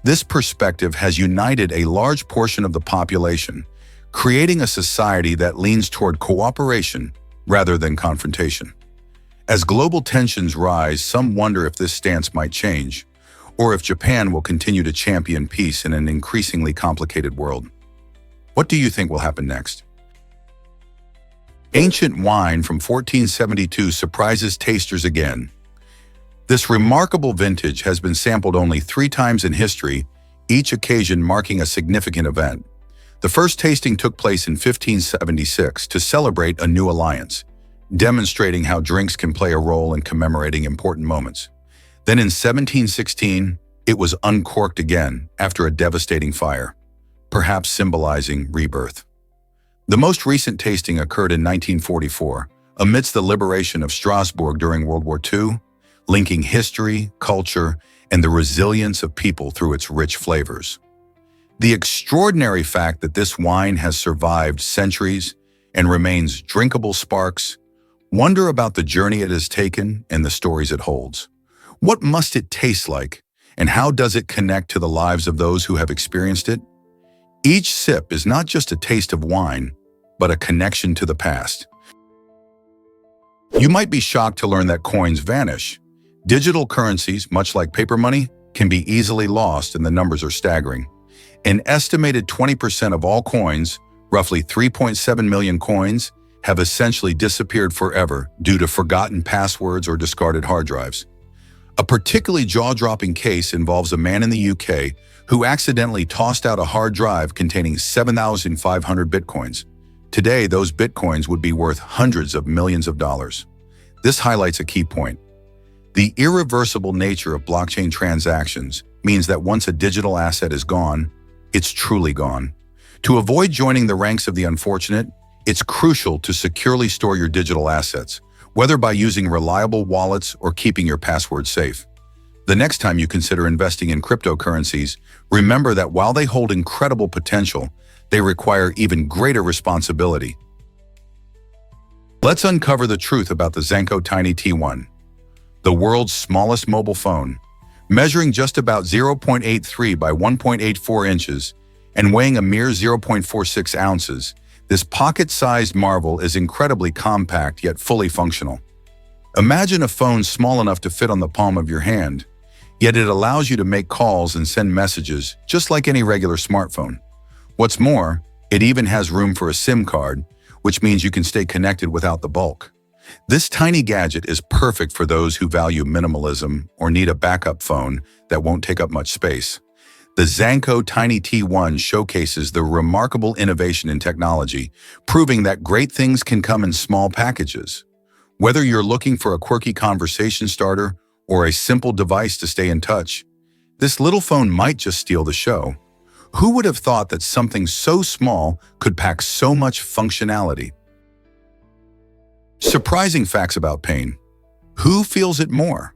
This perspective has united a large portion of the population, creating a society that leans toward cooperation rather than confrontation. As global tensions rise, some wonder if this stance might change, or if Japan will continue to champion peace in an increasingly complicated world. What do you think will happen next? Ancient wine from 1472 surprises tasters again. This remarkable vintage has been sampled only 3 times in history, each occasion marking a significant event. The first tasting took place in 1576 to celebrate a new alliance, demonstrating how drinks can play a role in commemorating important moments. Then in 1716, it was uncorked again after a devastating fire, perhaps symbolizing rebirth. The most recent tasting occurred in 1944, amidst the liberation of Strasbourg during World War II, linking history, culture, and the resilience of people through its rich flavors. The extraordinary fact that this wine has survived centuries and remains drinkable sparks wonder about the journey it has taken and the stories it holds. What must it taste like, and how does it connect to the lives of those who have experienced it? Each sip is not just a taste of wine, but a connection to the past. You might be shocked to learn that coins vanish. Digital currencies, much like paper money, can be easily lost, and the numbers are staggering. An estimated 20% of all coins, roughly 3.7 million coins, have essentially disappeared forever due to forgotten passwords or discarded hard drives. A particularly jaw-dropping case involves a man in the UK who accidentally tossed out a hard drive containing 7,500 bitcoins. Today, those bitcoins would be worth hundreds of millions of dollars. This highlights a key point. The irreversible nature of blockchain transactions means that once a digital asset is gone, it's truly gone. To avoid joining the ranks of the unfortunate, it's crucial to securely store your digital assets, whether by using reliable wallets or keeping your passwords safe. The next time you consider investing in cryptocurrencies, remember that while they hold incredible potential, they require even greater responsibility. Let's uncover the truth about the Zenko Tiny T1, the world's smallest mobile phone. Measuring just about 0.83 by 1.84 inches and weighing a mere 0.46 ounces, this pocket-sized marvel is incredibly compact yet fully functional. Imagine a phone small enough to fit on the palm of your hand, yet it allows you to make calls and send messages just like any regular smartphone. What's more, it even has room for a SIM card, which means you can stay connected without the bulk. This tiny gadget is perfect for those who value minimalism or need a backup phone that won't take up much space. The Zenko Tiny T1 showcases the remarkable innovation in technology, proving that great things can come in small packages. Whether you're looking for a quirky conversation starter or a simple device to stay in touch, this little phone might just steal the show. Who would have thought that something so small could pack so much functionality? Surprising facts about pain. Who feels it more?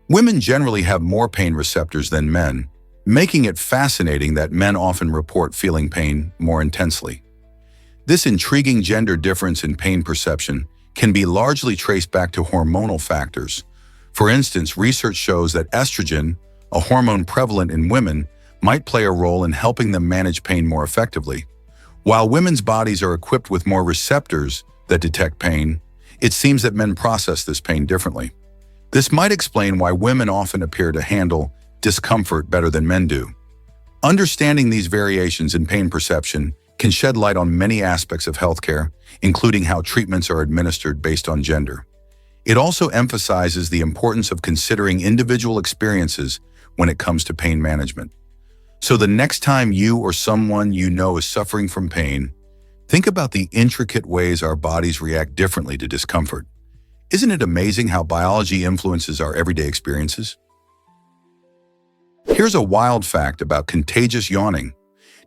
Women generally have more pain receptors than men, making it fascinating that men often report feeling pain more intensely. This intriguing gender difference in pain perception can be largely traced back to hormonal factors. For instance, research shows that estrogen, a hormone prevalent in women, might play a role in helping them manage pain more effectively. While women's bodies are equipped with more receptors that detect pain, it seems that men process this pain differently. This might explain why women often appear to handle discomfort better than men do. Understanding these variations in pain perception can shed light on many aspects of healthcare, including how treatments are administered based on gender. It also emphasizes the importance of considering individual experiences when it comes to pain management. So the next time you or someone you know is suffering from pain, think about the intricate ways our bodies react differently to discomfort. Isn't it amazing how biology influences our everyday experiences? Here's a wild fact about contagious yawning.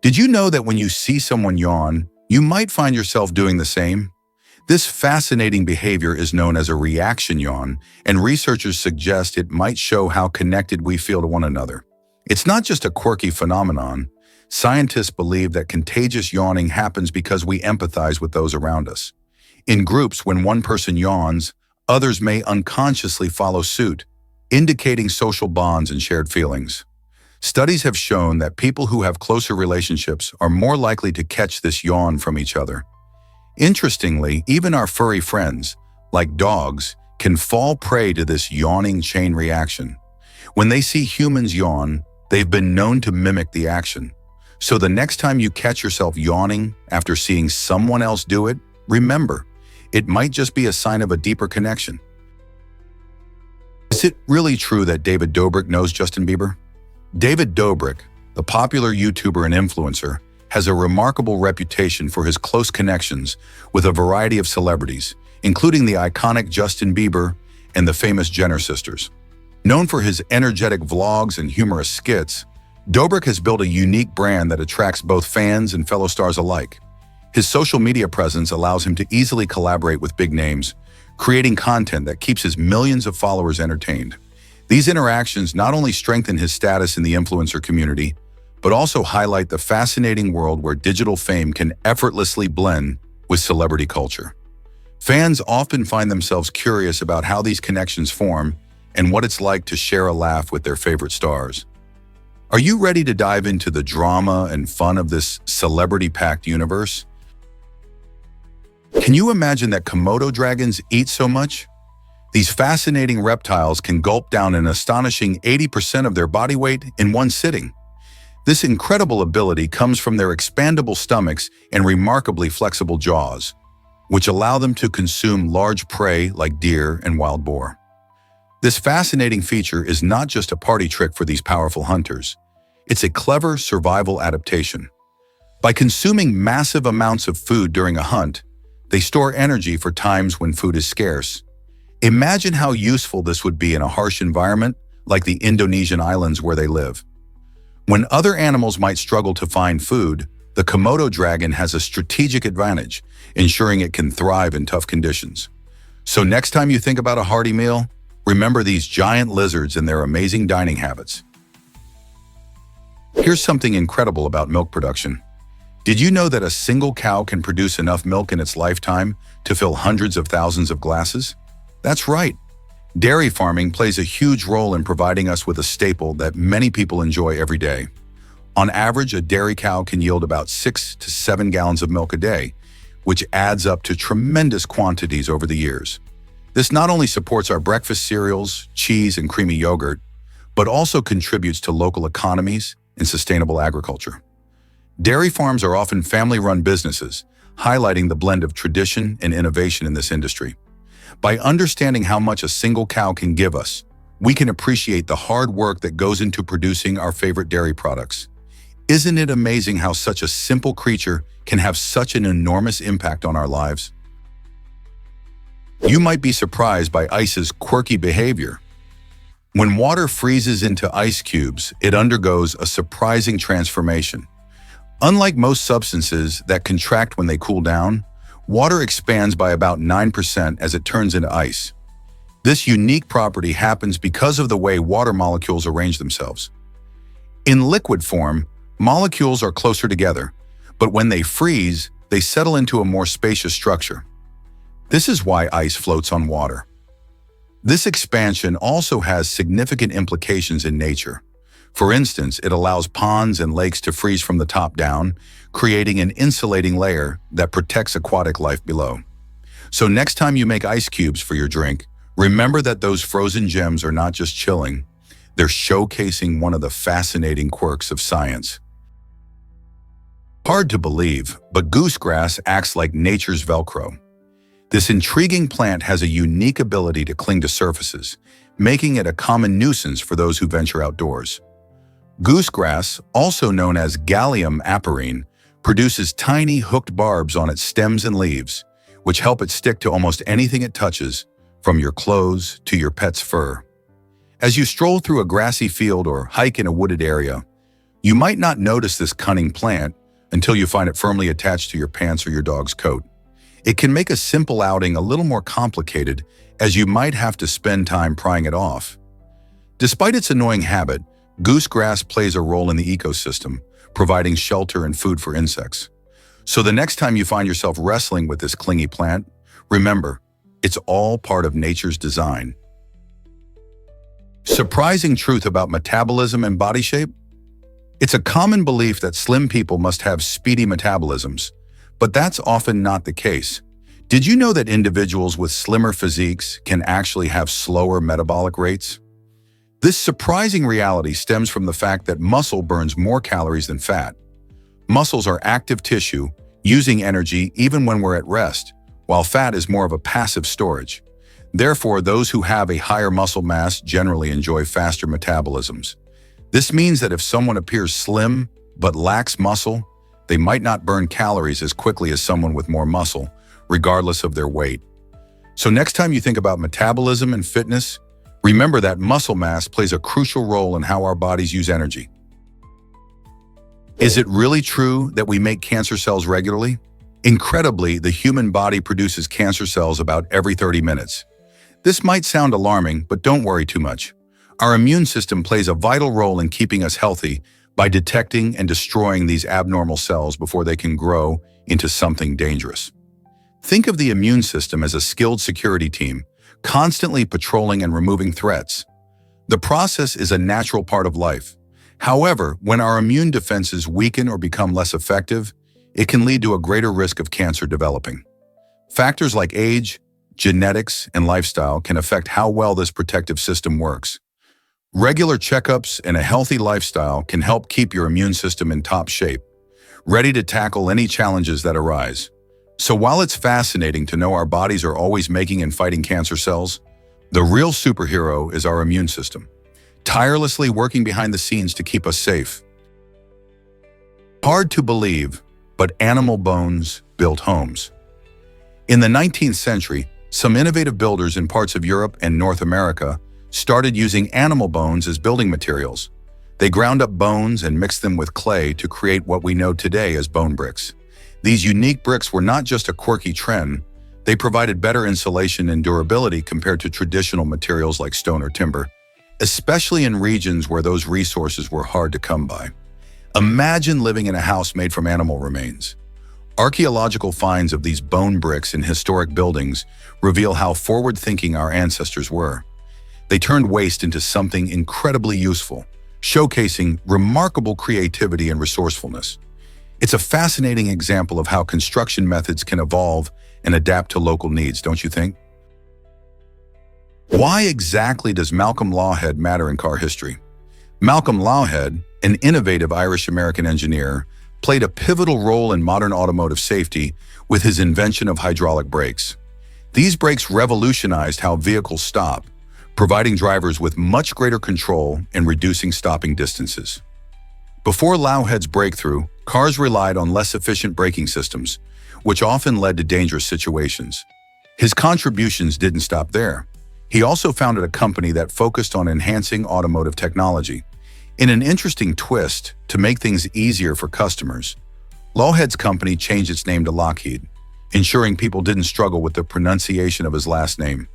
Did you know that when you see someone yawn, you might find yourself doing the same? This fascinating behavior is known as a reaction yawn, and researchers suggest it might show how connected we feel to one another. It's not just a quirky phenomenon. Scientists believe that contagious yawning happens because we empathize with those around us. In groups, when one person yawns, others may unconsciously follow suit, indicating social bonds and shared feelings. Studies have shown that people who have closer relationships are more likely to catch this yawn from each other. Interestingly, even our furry friends, like dogs, can fall prey to this yawning chain reaction. When they see humans yawn, they've been known to mimic the action. So the next time you catch yourself yawning after seeing someone else do it, remember, it might just be a sign of a deeper connection. Is it really true that David Dobrik knows Justin Bieber? David Dobrik, the popular YouTuber and influencer, has a remarkable reputation for his close connections with a variety of celebrities, including the iconic Justin Bieber and the famous Jenner sisters. Known for his energetic vlogs and humorous skits, Dobrik has built a unique brand that attracts both fans and fellow stars alike. His social media presence allows him to easily collaborate with big names, creating content that keeps his millions of followers entertained. These interactions not only strengthen his status in the influencer community, but also highlight the fascinating world where digital fame can effortlessly blend with celebrity culture. Fans often find themselves curious about how these connections form and what it's like to share a laugh with their favorite stars. Are you ready to dive into the drama and fun of this celebrity-packed universe? Can you imagine that Komodo dragons eat so much? These fascinating reptiles can gulp down an astonishing 80% of their body weight in one sitting. This incredible ability comes from their expandable stomachs and remarkably flexible jaws, which allow them to consume large prey like deer and wild boar. This fascinating feature is not just a party trick for these powerful hunters. It's a clever survival adaptation. By consuming massive amounts of food during a hunt, they store energy for times when food is scarce. Imagine how useful this would be in a harsh environment like the Indonesian islands where they live. When other animals might struggle to find food, the Komodo dragon has a strategic advantage, ensuring it can thrive in tough conditions. So next time you think about a hearty meal, remember these giant lizards and their amazing dining habits. Here's something incredible about milk production. Did you know that a single cow can produce enough milk in its lifetime to fill hundreds of thousands of glasses? That's right. Dairy farming plays a huge role in providing us with a staple that many people enjoy every day. On average, a dairy cow can yield about 6 to 7 gallons of milk a day, which adds up to tremendous quantities over the years. This not only supports our breakfast cereals, cheese, and creamy yogurt, but also contributes to local economies and sustainable agriculture. Dairy farms are often family-run businesses, highlighting the blend of tradition and innovation in this industry. By understanding how much a single cow can give us, we can appreciate the hard work that goes into producing our favorite dairy products. Isn't it amazing how such a simple creature can have such an enormous impact on our lives? You might be surprised by ice's quirky behavior. When water freezes into ice cubes, it undergoes a surprising transformation. Unlike most substances that contract when they cool down, water expands by about 9% as it turns into ice. This unique property happens because of the way water molecules arrange themselves. In liquid form, molecules are closer together, but when they freeze, they settle into a more spacious structure. This is why ice floats on water. This expansion also has significant implications in nature. For instance, it allows ponds and lakes to freeze from the top down, creating an insulating layer that protects aquatic life below. So next time you make ice cubes for your drink, remember that those frozen gems are not just chilling, they're showcasing one of the fascinating quirks of science. Hard to believe, but goosegrass acts like nature's Velcro. This intriguing plant has a unique ability to cling to surfaces, making it a common nuisance for those who venture outdoors. Goosegrass, also known as Galium aparine, produces tiny hooked barbs on its stems and leaves, which help it stick to almost anything it touches, from your clothes to your pet's fur. As you stroll through a grassy field or hike in a wooded area, you might not notice this cunning plant until you find it firmly attached to your pants or your dog's coat. It can make a simple outing a little more complicated, as you might have to spend time prying it off. Despite its annoying habit, goosegrass plays a role in the ecosystem, providing shelter and food for insects. So the next time you find yourself wrestling with this clingy plant, remember, it's all part of nature's design. Surprising truth about metabolism and body shape? It's a common belief that slim people must have speedy metabolisms, but that's often not the case. Did you know that individuals with slimmer physiques can actually have slower metabolic rates? This surprising reality stems from the fact that muscle burns more calories than fat. Muscles are active tissue, using energy even when we're at rest, while fat is more of a passive storage. Therefore, those who have a higher muscle mass generally enjoy faster metabolisms. This means that if someone appears slim but lacks muscle, they might not burn calories as quickly as someone with more muscle, regardless of their weight. So next time you think about metabolism and fitness, remember that muscle mass plays a crucial role in how our bodies use energy. Is it really true that we make cancer cells regularly? Incredibly, the human body produces cancer cells about every 30 minutes. This might sound alarming, but don't worry too much. Our immune system plays a vital role in keeping us healthy by detecting and destroying these abnormal cells before they can grow into something dangerous. Think of the immune system as a skilled security team, constantly patrolling and removing threats. The process is a natural part of life. However, when our immune defenses weaken or become less effective, it can lead to a greater risk of cancer developing. Factors like age, genetics, and lifestyle can affect how well this protective system works. Regular checkups and a healthy lifestyle can help keep your immune system in top shape, ready to tackle any challenges that arise. So while it's fascinating to know our bodies are always making and fighting cancer cells, the real superhero is our immune system, tirelessly working behind the scenes to keep us safe. Hard to believe, but animal bones built homes. In the 19th century, some innovative builders in parts of Europe and North America started using animal bones as building materials. They ground up bones and mixed them with clay to create what we know today as bone bricks. These unique bricks were not just a quirky trend, they provided better insulation and durability compared to traditional materials like stone or timber, especially in regions where those resources were hard to come by. Imagine living in a house made from animal remains. Archaeological finds of these bone bricks in historic buildings reveal how forward-thinking our ancestors were. They turned waste into something incredibly useful, showcasing remarkable creativity and resourcefulness. It's a fascinating example of how construction methods can evolve and adapt to local needs, don't you think? Why exactly does Malcolm Lawhead matter in car history? Malcolm Lawhead, an innovative Irish-American engineer, played a pivotal role in modern automotive safety with his invention of hydraulic brakes. These brakes revolutionized how vehicles stop, providing drivers with much greater control and reducing stopping distances. Before Lawhead's breakthrough, cars relied on less efficient braking systems, which often led to dangerous situations. His contributions didn't stop there. He also founded a company that focused on enhancing automotive technology. In an interesting twist to make things easier for customers, Lawhead's company changed its name to Lockheed, ensuring people didn't struggle with the pronunciation of his last name.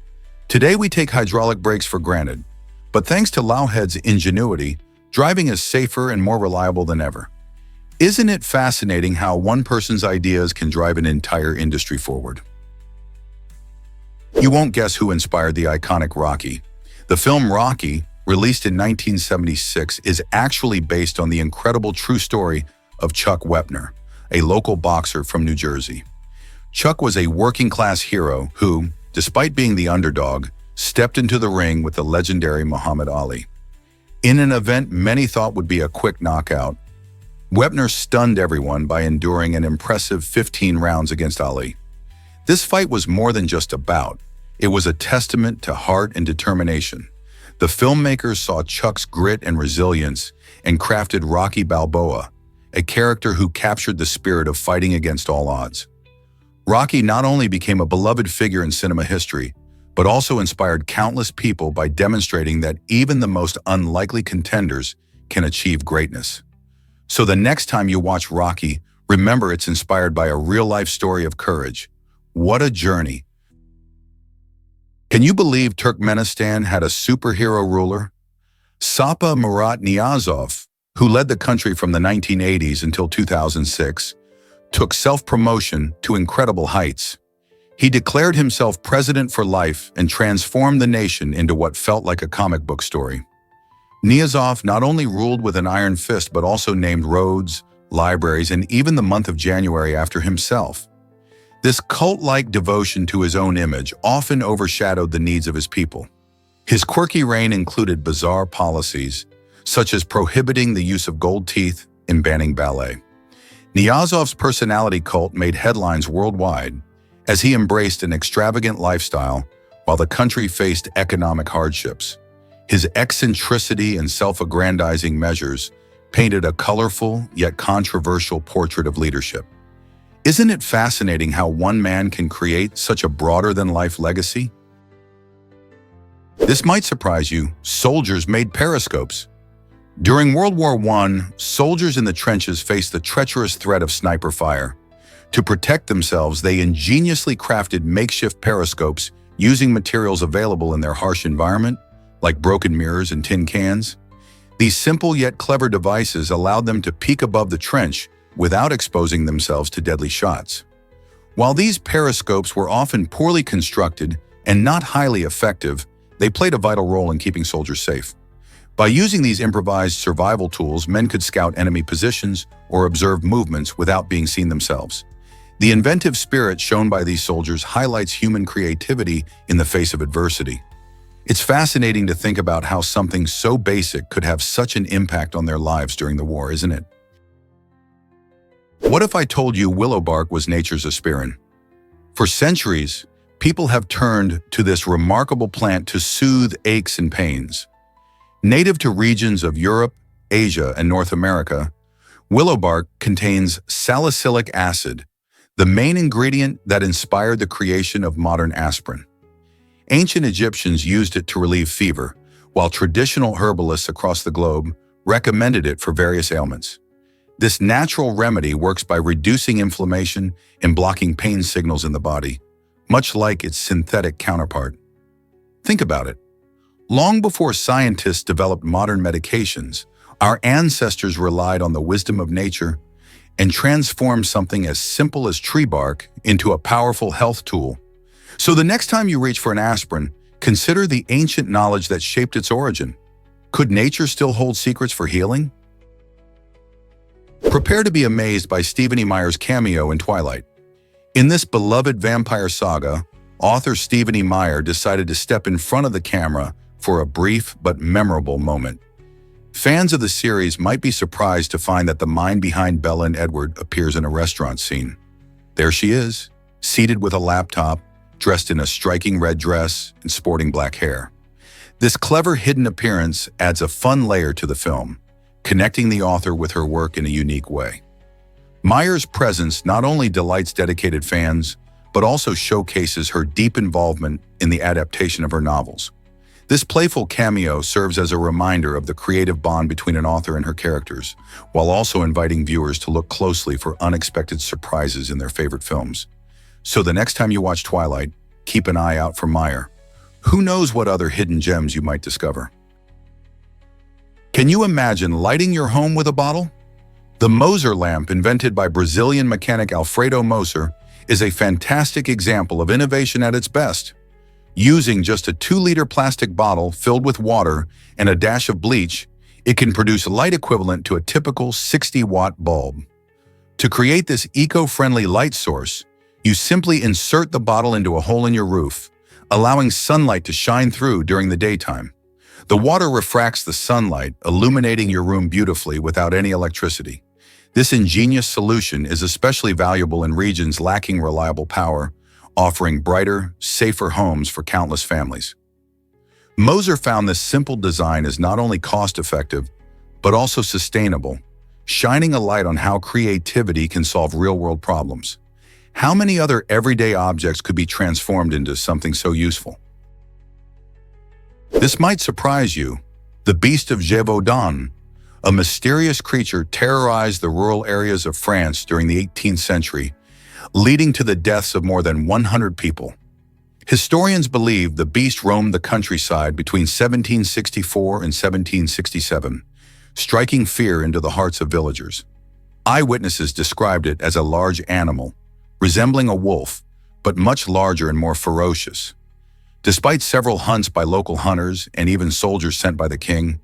Today we take hydraulic brakes for granted, but thanks to Lawhead's ingenuity, driving is safer and more reliable than ever. Isn't it fascinating how one person's ideas can drive an entire industry forward? You won't guess who inspired the iconic Rocky. The film Rocky, released in 1976, is actually based on the incredible true story of Chuck Wepner, a local boxer from New Jersey. Chuck was a working-class hero who, despite being the underdog, stepped into the ring with the legendary Muhammad Ali. In an event many thought would be a quick knockout, Wepner stunned everyone by enduring an impressive 15 rounds against Ali. This fight was more than just a bout. It was a testament to heart and determination. The filmmakers saw Chuck's grit and resilience and crafted Rocky Balboa, a character who captured the spirit of fighting against all odds. Rocky not only became a beloved figure in cinema history, but also inspired countless people by demonstrating that even the most unlikely contenders can achieve greatness. So the next time you watch Rocky, remember it's inspired by a real-life story of courage. What a journey! Can you believe Turkmenistan had a superhero ruler? Sapa Murat Niyazov, who led the country from the 1980s until 2006, took self-promotion to incredible heights. He declared himself president for life and transformed the nation into what felt like a comic book story. Niyazov not only ruled with an iron fist but also named roads, libraries, and even the month of January after himself. This cult-like devotion to his own image often overshadowed the needs of his people. His quirky reign included bizarre policies, such as prohibiting the use of gold teeth and banning ballet. Niyazov's personality cult made headlines worldwide as he embraced an extravagant lifestyle while the country faced economic hardships. His eccentricity and self-aggrandizing measures painted a colorful yet controversial portrait of leadership. Isn't it fascinating how one man can create such a broader-than-life legacy? This might surprise you. Soldiers made periscopes. During World War I, soldiers in the trenches faced the treacherous threat of sniper fire. To protect themselves, they ingeniously crafted makeshift periscopes using materials available in their harsh environment, like broken mirrors and tin cans. These simple yet clever devices allowed them to peek above the trench without exposing themselves to deadly shots. While these periscopes were often poorly constructed and not highly effective, they played a vital role in keeping soldiers safe. By using these improvised survival tools, men could scout enemy positions or observe movements without being seen themselves. The inventive spirit shown by these soldiers highlights human creativity in the face of adversity. It's fascinating to think about how something so basic could have such an impact on their lives during the war, isn't it? What if I told you willow bark was nature's aspirin? For centuries, people have turned to this remarkable plant to soothe aches and pains. Native to regions of Europe, Asia, and North America, willow bark contains salicylic acid, the main ingredient that inspired the creation of modern aspirin. Ancient Egyptians used it to relieve fever, while traditional herbalists across the globe recommended it for various ailments. This natural remedy works by reducing inflammation and blocking pain signals in the body, much like its synthetic counterpart. Think about it. Long before scientists developed modern medications, our ancestors relied on the wisdom of nature and transformed something as simple as tree bark into a powerful health tool. So the next time you reach for an aspirin, consider the ancient knowledge that shaped its origin. Could nature still hold secrets for healing? Prepare to be amazed by Stephenie Meyer's cameo in Twilight. In this beloved vampire saga, author Stephenie Meyer decided to step in front of the camera for a brief but memorable moment. Fans of the series might be surprised to find that the mind behind Bella and Edward appears in a restaurant scene. There she is, seated with a laptop, dressed in a striking red dress and sporting black hair. This clever hidden appearance adds a fun layer to the film, connecting the author with her work in a unique way. Meyer's presence not only delights dedicated fans, but also showcases her deep involvement in the adaptation of her novels. This playful cameo serves as a reminder of the creative bond between an author and her characters, while also inviting viewers to look closely for unexpected surprises in their favorite films. So the next time you watch Twilight, keep an eye out for Meyer. Who knows what other hidden gems you might discover? Can you imagine lighting your home with a bottle? The Moser lamp, invented by Brazilian mechanic Alfredo Moser, is a fantastic example of innovation at its best. Using just a 2-liter plastic bottle filled with water and a dash of bleach, it can produce light equivalent to a typical 60-watt bulb. To create this eco-friendly light source, you simply insert the bottle into a hole in your roof, allowing sunlight to shine through during the daytime. The water refracts the sunlight, illuminating your room beautifully without any electricity. This ingenious solution is especially valuable in regions lacking reliable power, offering brighter, safer homes for countless families. Moser found this simple design is not only cost-effective, but also sustainable, shining a light on how creativity can solve real-world problems. How many other everyday objects could be transformed into something so useful? This might surprise you. The Beast of Gévaudan, a mysterious creature, terrorized the rural areas of France during the 18th century, leading to the deaths of more than 100 people. Historians believe the beast roamed the countryside between 1764 and 1767, striking fear into the hearts of villagers. Eyewitnesses described it as a large animal, resembling a wolf, but much larger and more ferocious. Despite several hunts by local hunters and even soldiers sent by the king,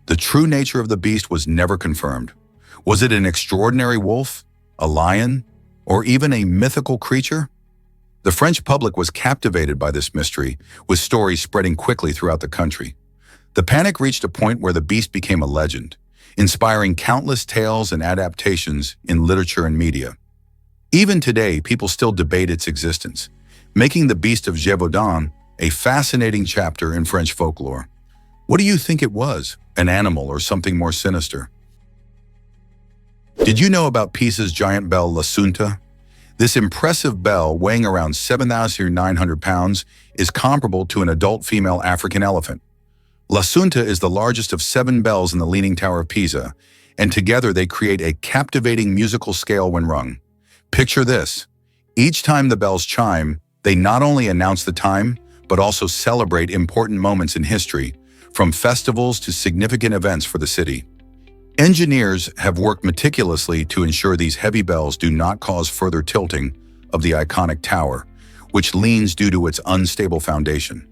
the true nature of the beast was never confirmed. Was it an extraordinary wolf, a lion, or even a mythical creature? The French public was captivated by this mystery, with stories spreading quickly throughout the country. The panic reached a point where the beast became a legend, inspiring countless tales and adaptations in literature and media. Even today, people still debate its existence, making the Beast of Gévaudan a fascinating chapter in French folklore. What do you think it was? An animal or something more sinister? Did you know about Pisa's giant bell, l'Assunta? This impressive bell, weighing around 7,900 pounds, is comparable to an adult female African elephant. L'Assunta is the largest of 7 bells in the Leaning Tower of Pisa, and together they create a captivating musical scale when rung. Picture this. Each time the bells chime, they not only announce the time, but also celebrate important moments in history, from festivals to significant events for the city. Engineers have worked meticulously to ensure these heavy bells do not cause further tilting of the iconic tower, which leans due to its unstable foundation.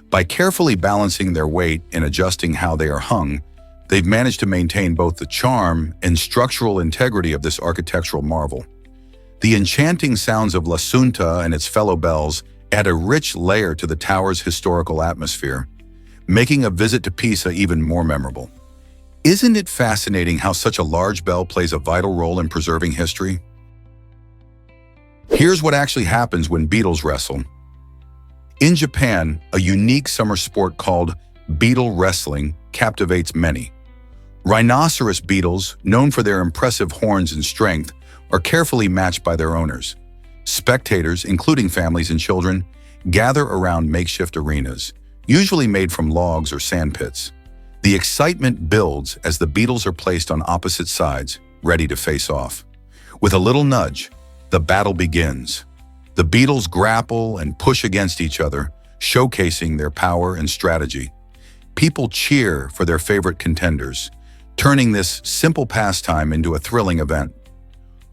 By carefully balancing their weight and adjusting how they are hung, they've managed to maintain both the charm and structural integrity of this architectural marvel. The enchanting sounds of l'Assunta and its fellow bells add a rich layer to the tower's historical atmosphere, making a visit to Pisa even more memorable. Isn't it fascinating how such a large bell plays a vital role in preserving history? Here's what actually happens when beetles wrestle. In Japan, a unique summer sport called beetle wrestling captivates many. Rhinoceros beetles, known for their impressive horns and strength, are carefully matched by their owners. Spectators, including families and children, gather around makeshift arenas, usually made from logs or sand pits. The excitement builds as the beetles are placed on opposite sides, ready to face off. With a little nudge, the battle begins. The beetles grapple and push against each other, showcasing their power and strategy. People cheer for their favorite contenders, turning this simple pastime into a thrilling event.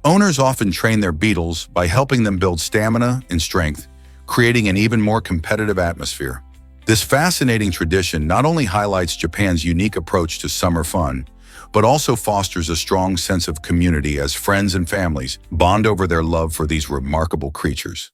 Owners often train their beetles by helping them build stamina and strength, creating an even more competitive atmosphere. This fascinating tradition not only highlights Japan's unique approach to summer fun, but also fosters a strong sense of community as friends and families bond over their love for these remarkable creatures.